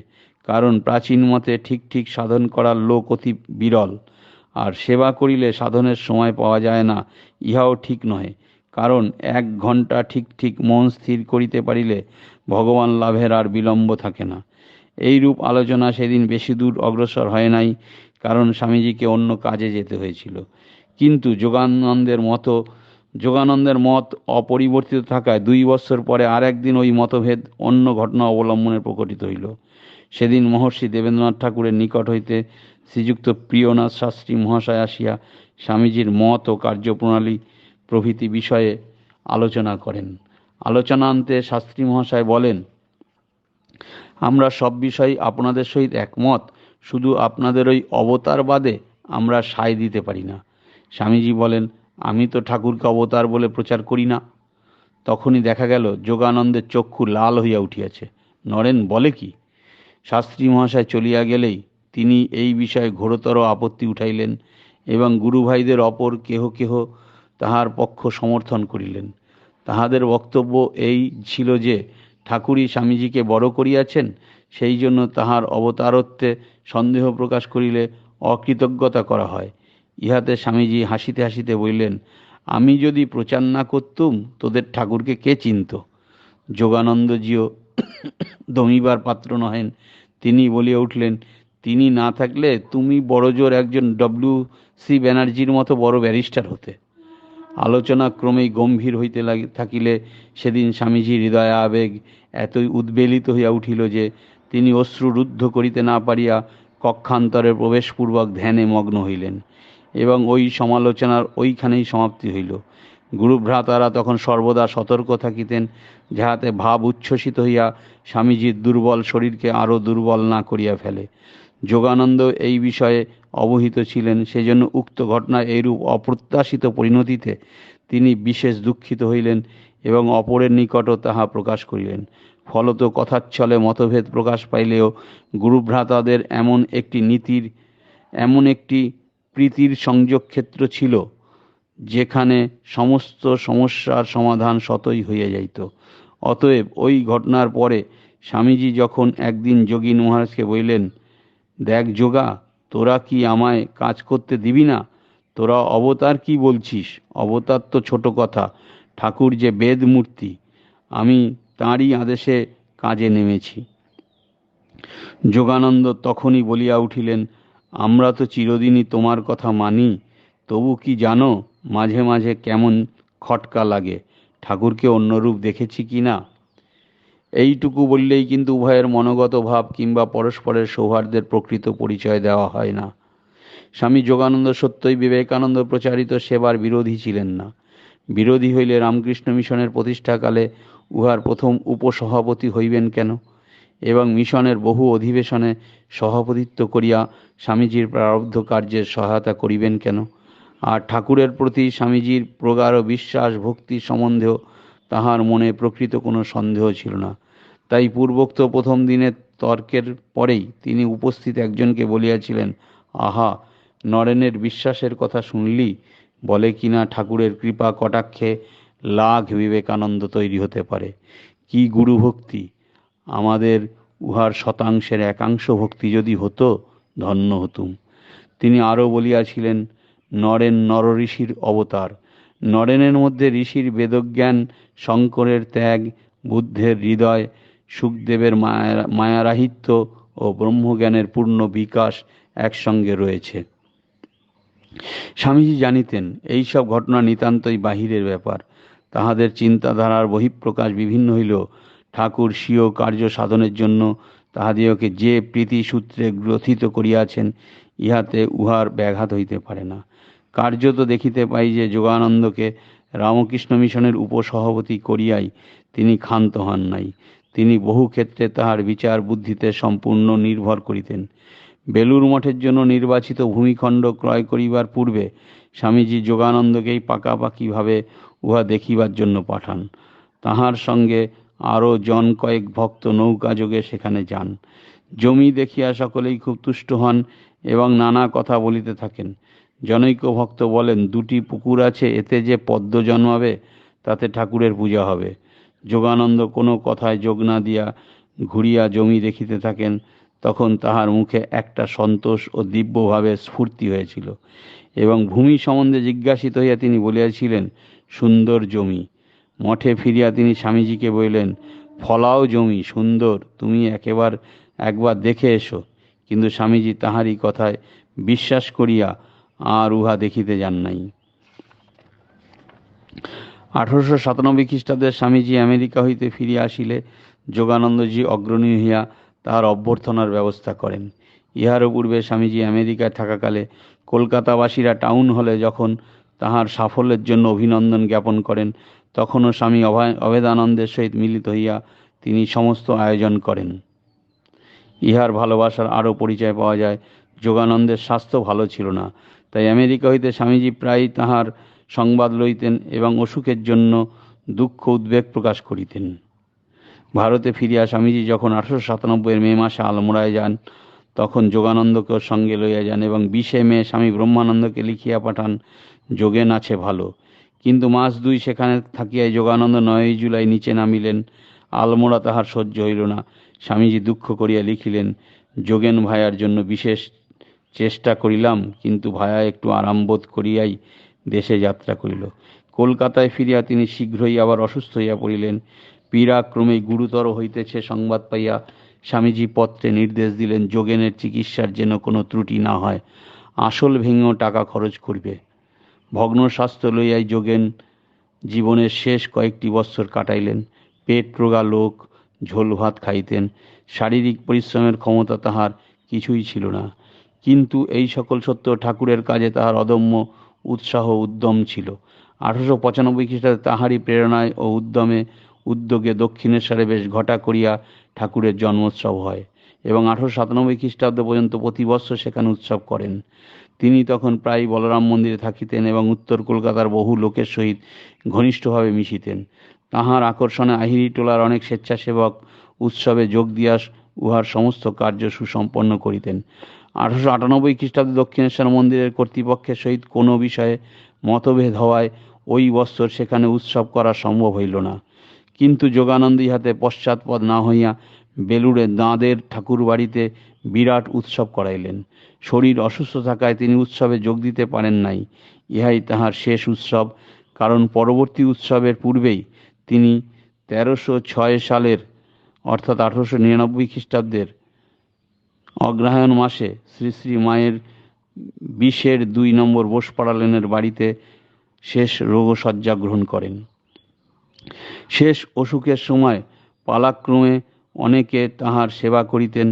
কারণ প্রাচীন মতে ঠিক ঠিক সাধন করার লোক অতি বিরল, আর সেবা করিলে সাধনের সময় পাওয়া যায় না, ইহাও ঠিক নয়, কারণ 1 ঘণ্টা ঠিক ঠিক মন স্থির করিতে পারিলে ভগবান লাভের আর বিলম্ব থাকে না। এইরূপ আলোচনা সেদিন বেশি দূর অগ্রসর হয় নাই, কারণ স্বামীজিকে অন্য কাজে যেতে হয়েছিল। কিন্তু যোগানন্দের মত অপরিবর্তিত থাকায় 2 বৎসর পরে আর একদিন ওই মতভেদ অন্য ঘটনা অবলম্বনে প্রকটিত হইল। সেদিন মহর্ষি দেবেন্দ্রনাথ ঠাকুরের নিকট হইতে শ্রীযুক্ত প্রিয়নাথ শাস্ত্রী মহাশয় আসিয়া স্বামীজির মত ও কার্যপ্রণালী প্রভৃতি বিষয়ে আলোচনা করেন। আলোচনান্তে শাস্ত্রী মহাশয় বলেন, আমরা সব বিষয়ে আপনাদের সহিত একমত, শুধু আপনাদের ওই অবতারবাদে আমরা সায় দিতে পারি না। স্বামীজি বলেন, আমি তো ঠাকুরকে অবতার বলে প্রচার করি না। তখনই দেখা গেল যোগানন্দের চক্ষু লাল হইয়া উঠিয়াছে। নরেন বলে কি? শাস্ত্রী মহাশয় চলিয়া গেলেই তিনি এই বিষয়ে ঘোরতর আপত্তি উঠাইলেন এবং গুরুভাইদের অপর কেহ কেহ তাহার পক্ষ সমর্থন করিলেন। তাহাদের বক্তব্য এই ছিল যে ঠাকুরই স্বামীজিকে বড় করিয়াছেন, সেই জন্য তাহার অবতারত্বে সন্দেহ প্রকাশ করিলে অকৃতজ্ঞতা করা হয়। ইহাতে স্বামীজি হাসিতে হাসিতে বলিলেন, আমি যদি প্রচার না করতুম তোদের ঠাকুরকে কে চিনত? যোগানন্দজিও দমিবার পাত্র নহেন। তিনি বলিয়া উঠলেন, তিনি না থাকলে তুমি বড়জোর একজন W.C. ব্যানার্জির মতো বড় ব্যারিস্টার হতে। আলোচনা ক্রমেই গম্ভীর হইতে থাকিলে সেদিন স্বামীজির হৃদয় আবেগ এতই উদ্বেলিত হইয়া উঠিল যে তিনি অশ্রুরুদ্ধ করিতে না পারিয়া কক্ষান্তরে প্রবেশপূর্বক ধ্যানে মগ্ন হইলেন এবং ওই সমালোচনার ওইখানেই সমাপ্তি হইল। গুরুভ্রাতারা তখন সর্বদা সতর্ক থাকিতেন, যাহাতে ভাব উচ্ছ্বসিত হইয়া স্বামীজির দুর্বল শরীরকে আরও দুর্বল না করিয়া ফেলে। যোগানন্দ এই বিষয়ে অবহিত ছিলেন, সেজন্য উক্ত ঘটনার এইরূপ অপ্রত্যাশিত পরিণতিতে তিনি বিশেষ দুঃখিত হইলেন এবং অপরের নিকটও তাহা প্রকাশ করিলেন। ফলত কথাচ্ছলে মতভেদ প্রকাশ পাইলেও গুরুভ্রাতাদের এমন একটি প্রীতির সংযোগ ক্ষেত্র ছিল যেখানে সমস্ত সমস্যার সমাধান স্বতই হইয়া যাইত। অতএব ওই ঘটনার পরে স্বামীজি যখন একদিন যোগী মহারাজকে বললেন, দেখ যোগা, তোরা কি আমায় কাজ করতে দিবি না? তোরা অবতার কি বলছিস? অবতার তো ছোট কথা, ঠাকুর যে বেদ মূর্তি, আমি তাঁরই আদেশে কাজে নেমেছি। যোগানন্দ তখনই বলিয়া উঠিলেন, আমরা তো চিরদিনই তোমার কথা মানি, তবু কি জানো মাঝে মাঝে কেমন খটকা লাগে, ঠাকুরকে অন্যরূপ দেখেছি কি না। এইটুকু বললেই কিন্তু উভয়ের মনোগত ভাব কিংবা পরস্পরের সৌহার্দ্যের প্রকৃত পরিচয় দেওয়া হয় না। স্বামী যোগানন্দ সত্যই বিবেকানন্দ প্রচারিত সেবার বিরোধী ছিলেন না। বিরোধী হইলে রামকৃষ্ণ মিশনের প্রতিষ্ঠাকালে উহার প্রথম উপসভাপতি হইবেন কেন, এবং মিশনের বহু অধিবেশনে সভাপতিত্ব করিয়া স্বামীজির প্রারব্ধ কার্যের সহায়তা করিবেন কেন? আর ঠাকুরের প্রতি স্বামীজির প্রগাঢ় বিশ্বাস ভক্তি সম্বন্ধেও তাহার মনে প্রকৃত কোনো সন্দেহ ছিল না। তাই পূর্বোক্ত প্রথম দিনের তর্কের পরেই তিনি উপস্থিত একজনকে বলিয়াছিলেন, আহা, নরেনের বিশ্বাসের কথা শুনলি? বলে কিনা ঠাকুরের কৃপা কটাক্ষে লাখ বিবেকানন্দ তৈরি হতে পারে। কি গুরুভক্তি! আমাদের উহার শতাংশের একাংশ ভক্তি যদি হতো, ধন্য হতুম। তিনি আরও বলিয়াছিলেন, নরেন নরঋষির অবতার। নরেনের মধ্যে ঋষির বেদজ্ঞান, শঙ্করের ত্যাগ, বুদ্ধের হৃদয়, সুখদেবের মায়ারাহিত্য ও ব্রহ্মজ্ঞানের পূর্ণ বিকাশ একসঙ্গে রয়েছে। স্বামীজি জানিতেন এইসব ঘটনা নিতান্তই বাহিরের ব্যাপার, তাহাদের চিন্তাধারার বহিঃপ্রকাশ বিভিন্ন হইলেও ঠাকুর স্বীয় কার্য সাধনের জন্য তাহাদিগকে যে প্রীতিসূত্রে গ্রথিত করিয়াছেন, ইহাতে উহার ব্যাঘাত হইতে পারে না। কার্যত দেখিতে পাই যে যোগানন্দকে রামকৃষ্ণ মিশনের উপসভাপতি করিয়াই তিনি ক্ষান্ত হন নাই। তিনি বহু ক্ষেত্রে তাহার বিচার বুদ্ধিতে সম্পূর্ণ নির্ভর করিতেন। বেলুর মঠের জন্য নির্বাচিত ভূমিখণ্ড ক্রয় করিবার পূর্বে স্বামীজি যোগানন্দকেই পাকাপাকিভাবে উহা দেখিবার জন্য পাঠান। তাহার সঙ্গে আরও জন কয়েক ভক্ত নৌকাযোগে সেখানে যান। জমি দেখিয়া সকলেই খুব তুষ্ট হন এবং নানা কথা বলিতে থাকেন। জনৈক ভক্ত বলেন, 2টি পুকুর আছে, এতে যে পদ্ম জন্মাবে তাতে ঠাকুরের পূজা হবে। যোগানন্দ কোনো কথায় যোগ না দিয়া ঘুরিয়া জমি দেখিতে থাকেন। তখন তাহার মুখে একটা সন্তোষ ও দিব্যভাবে স্ফূর্তি হয়েছিল এবং ভূমি সম্বন্ধে জিজ্ঞাসিত হইয়া তিনি বলিয়াছিলেন, সুন্দর জমি। মঠে ফিরিয়া তিনি স্বামীজিকে বললেন, ফলাও জমি সুন্দর, তুমি একবার দেখে এসো। কিন্তু স্বামীজি তাহারই কথায় বিশ্বাস করিয়া আর উহা দেখিতে যান নাই। 1897 খ্রিস্টাব্দে স্বামীজি আমেরিকা হইতে ফিরিয়া আসিলে যোগানন্দজি অগ্রণী হইয়া তাহার অভ্যর্থনার ব্যবস্থা করেন। ইহারও পূর্বে স্বামীজি আমেরিকায় থাকাকালে কলকাতাবাসীরা টাউন হলে যখন তাহার সাফল্যের জন্য অভিনন্দন জ্ঞাপন করেন, তখনও স্বামী অভেদানন্দের সহিত মিলিত হইয়া তিনি সমস্ত আয়োজন করেন। ইহার ভালোবাসার আরও পরিচয় পাওয়া যায়। যোগানন্দের স্বাস্থ্য ভালো ছিল না, তাই আমেরিকা হইতে স্বামীজি প্রায়ই তাহার সংবাদ লইতেন এবং অসুখের জন্য দুঃখ উদ্বেগ প্রকাশ করিতেন। ভারতে ফিরিয়া স্বামীজি যখন 1897 মে মাসে আলমোড়ায় যান, তখন যোগানন্দকেও সঙ্গে লইয়া যান এবং 20 মে স্বামী ব্রহ্মানন্দকে লিখিয়া পাঠান, যোগেন আছে ভালো। কিন্তু মাস 2 সেখানে থাকিয়াই যোগানন্দ 9 জুলাই নিচে নামিলেন। আলমোড়া তাহার সহ্য হইল না। স্বামীজি দুঃখ করিয়া লিখিলেন, যোগেন ভায়ার জন্য বিশেষ চেষ্টা করিলাম, কিন্তু ভায়া একটু আরাম বোধ করিয়াই দেশে যাত্রা করিল। কলকাতায় ফিরিয়া তিনি শীঘ্রই আবার অসুস্থ হইয়া পড়িলেন। পীড়া ক্রমেই গুরুতর হইতেছে সংবাদ পাইয়া স্বামীজি পত্রে নির্দেশ দিলেন, যোগেনের চিকিৎসার যেন কোনো ত্রুটি না হয়, আসল ভেঙেও টাকা খরচ করবে। ভগ্ন স্বাস্থ্য লইয়াই যোগেন জীবনের শেষ কয়েকটি বৎসর কাটাইলেন। পেট রোগা লোক, ঝোল ভাত খাইতেন, শারীরিক পরিশ্রমের ক্ষমতা তাহার কিছুই ছিল না। কিন্তু এই সকল সত্ত্বেও ঠাকুরের কাজে তাহার অদম্য উৎসাহ উদ্যম ছিল। 1895 খ্রিস্টাব্দে তাহারই প্রেরণায় ও উদ্যোগে দক্ষিণেশ্বরে বেশ ঘটা করিয়া ঠাকুরের জন্মোৎসব হয় এবং 1897 খ্রিস্টাব্দ পর্যন্ত প্রতি বৎসর সেখানে উৎসব করেন। তিনি তখন প্রায় বলরাম মন্দিরে থাকিতেন এবং উত্তর কলকাতার বহু লোকের সহিত ঘনিষ্ঠভাবে মিশিতেন। তাহার আকর্ষণে আহিরি টোলার অনেক স্বেচ্ছাসেবক উৎসবে যোগ দিয়া উহার সমস্ত কার্য সুসম্পন্ন করিতেন। 1898 খ্রিস্টাব্দে দক্ষিণেশ্বর মন্দিরের কর্তৃপক্ষের সহিত কোনো বিষয়ে মতভেদ হওয়ায় ওই বৎসর সেখানে উৎসব করা সম্ভব হইল না। কিন্তু যোগানন্দ ইহাতে পশ্চাৎপদ না হইয়া বেলুড়ে দাঁদের ঠাকুর বাড়িতে বিরাট উৎসব করাইলেন। শরীর অসুস্থ থাকায় তিনি উৎসবে যোগ দিতে পারেন নাই। ইহাই তাহার শেষ উৎসব, কারণ পরবর্তী উৎসবের পূর্বেই তিনি 1306 সালের অর্থাৎ 1899 খ্রিস্টাব্দের অগ্রহায়ণ মাসে শ্রী শ্রী মায়ের 20-2 নম্বর বোসপাড়া লেনের বাড়িতে শেষ রোগশয্যা গ্রহণ করেন। শেষ অসুখের সময় পালাক্রমে অনেকে তাহার সেবা করিতেন।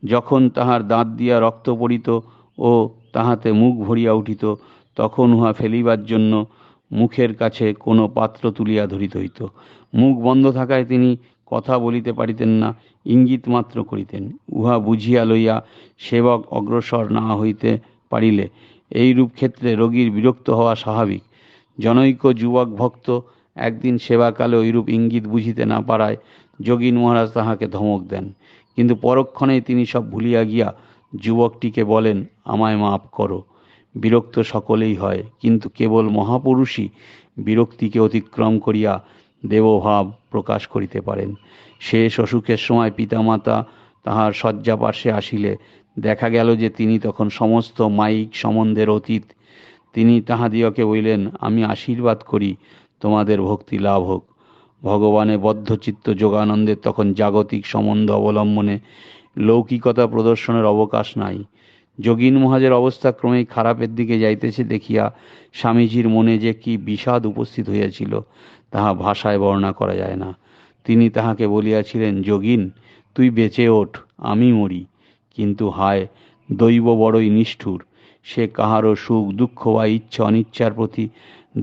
যখন তাহার দাঁত দিয়া রক্ত পড়িত ও তাহাতে মুখ ভরিয়া উঠিত, তখন উহা ফেলিবার জন্য মুখের কাছে কোনো পাত্র তুলিয়া ধরিতে হইত। মুখ বন্ধ থাকায় তিনি কথা বলিতে পারিতেন না, ইঙ্গিত মাত্র করিতেন। উহা বুঝিয়া লইয়া সেবক অগ্রসর না হইতে পারিলে এইরূপ ক্ষেত্রে রোগীর বিরক্ত হওয়া স্বাভাবিক। জনৈক যুবক ভক্ত একদিন সেবাকালে ঐরূপ ইঙ্গিত বুঝিতে না পারায় যোগীন মহারাজ তাহাকে ধমক দেন, কিন্তু পরক্ষণেই তিনি সব ভুলিয়া গিয়া যুবকটিকে বলেন, আমায় মাপ করো। বিরক্ত সকলেই হয়, কিন্তু কেবল মহাপুরুষই বিরক্তিকে অতিক্রম করিয়া দেবভাব প্রকাশ করিতে পারেন। শেষ অসুখের সময় পিতামাতা তাহার শয্যাপার্শ্বে আসিলে দেখা গেল যে তিনি তখন সমস্ত মায়িক সম্বন্ধের অতীত। তিনি তাহাদিগকে বলিলেন, আমি আশীর্বাদ করি তোমাদের ভক্তি লাভ হোক। ভগবানে বদ্ধচিত্ত যোগানন্দের তখন জাগতিক সম্বন্ধ অবলম্বনে লৌকিকতা প্রদর্শনের অবকাশ নাই। যোগীন মহাজের অবস্থা ক্রমেই খারাপের দিকে যাইতেছে দেখিয়া স্বামীজির মনে যে কি বিষাদ উপস্থিত হইয়াছিল তাহা ভাষায় বর্ণনা করা যায় না। তিনি তাহাকে বলিয়াছিলেন, যোগীন, তুই বেঁচে ওঠ, আমি মরি। কিন্তু হায়, দৈব বড়ই নিষ্ঠুর। সে কাহারও সুখ দুঃখ বা ইচ্ছা অনিচ্ছার প্রতি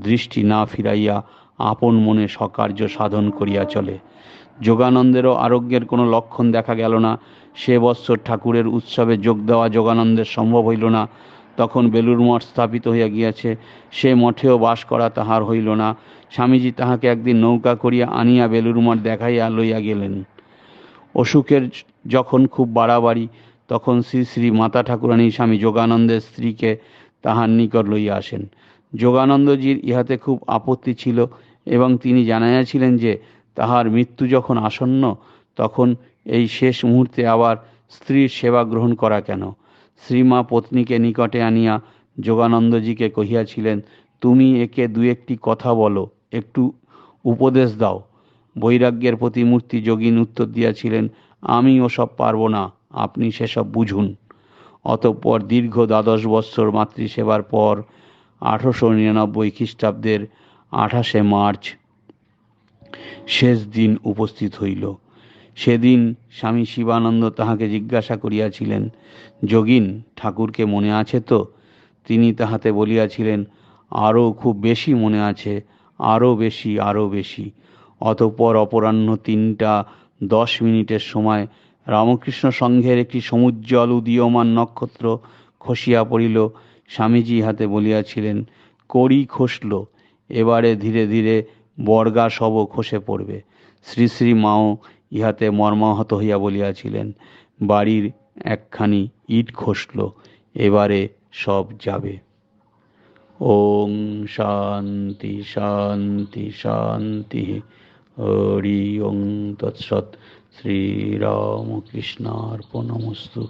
দৃষ্টি না ফিরাইয়া আপন মনে সকার্য সাধন করিয়া চলে। যোগানন্দেরও আরোগ্যের কোনো লক্ষণ দেখা গেল না। সে বৎসর ঠাকুরের উৎসবে যোগ দেওয়া যোগানন্দের সম্ভব হইল না। তখন বেলুড় মঠ স্থাপিত হইয়া গিয়াছে, সে মঠেও বাস করা তাহার হইল না। স্বামীজি তাহাকে একদিন নৌকা করিয়া আনিয়া বেলুড় মঠ দেখাইয়া লইয়া গেলেন। অসুখের যখন খুব বাড়াবাড়ি, তখন শ্রী শ্রী মাতা ঠাকুরানী স্বামী যোগানন্দের স্ত্রীকে তাহার নিকট লইয়া আসেন। যোগানন্দজির ইহাতে খুব আপত্তি ছিল এবং তিনি জানাইয়াছিলেন যে তাহার মৃত্যু যখন আসন্ন, তখন এই শেষ মুহূর্তে আবার স্ত্রীর সেবা গ্রহণ করা কেন? শ্রীমা পত্নীকে নিকটে আনিয়া যোগানন্দজিকে কহিয়াছিলেন, তুমি একে দু একটি কথা বলো, একটু উপদেশ দাও। বৈরাগ্যের প্রতিমূর্তি যোগীন উত্তর দিয়াছিলেন, আমি ওসব পারব না, আপনি সেসব বুঝুন। অতঃপর দীর্ঘ 12 বৎসর মাতৃসেবার পর 1899 খ্রিস্টাব্দের 28 মার্চ শেষ দিন উপস্থিত হইল। সেদিন স্বামী শিবানন্দ তাহাকে জিজ্ঞাসা করিয়াছিলেন, যোগীন, ঠাকুরকে মনে আছে তো? তিনি তাহাতে বলিয়াছিলেন, আরও খুব বেশি মনে আছে, আরও বেশি, আরও বেশি। অতঃপর অপরাহ্ন 3:10 সময় রামকৃষ্ণ সংঘের একটি সমুজ্জ্বল উদীয়মান নক্ষত্র খসিয়া পড়িল। স্বামীজি হাতে বলিয়াছিলেন, কড়ি খসল, এবারে ধীরে ধীরে বর্গা সবও খসে পড়বে। শ্রী শ্রী মাও ইহাতে মর্মাহত হইয়া বলিয়াছিলেন, বাড়ির একখানি ইট খসল, এবারে সব যাবে। ওম শান্তি শান্তি শান্তি। হরি ওম তৎসৎ। শ্রীরামকৃষ্ণার্পণমস্তু।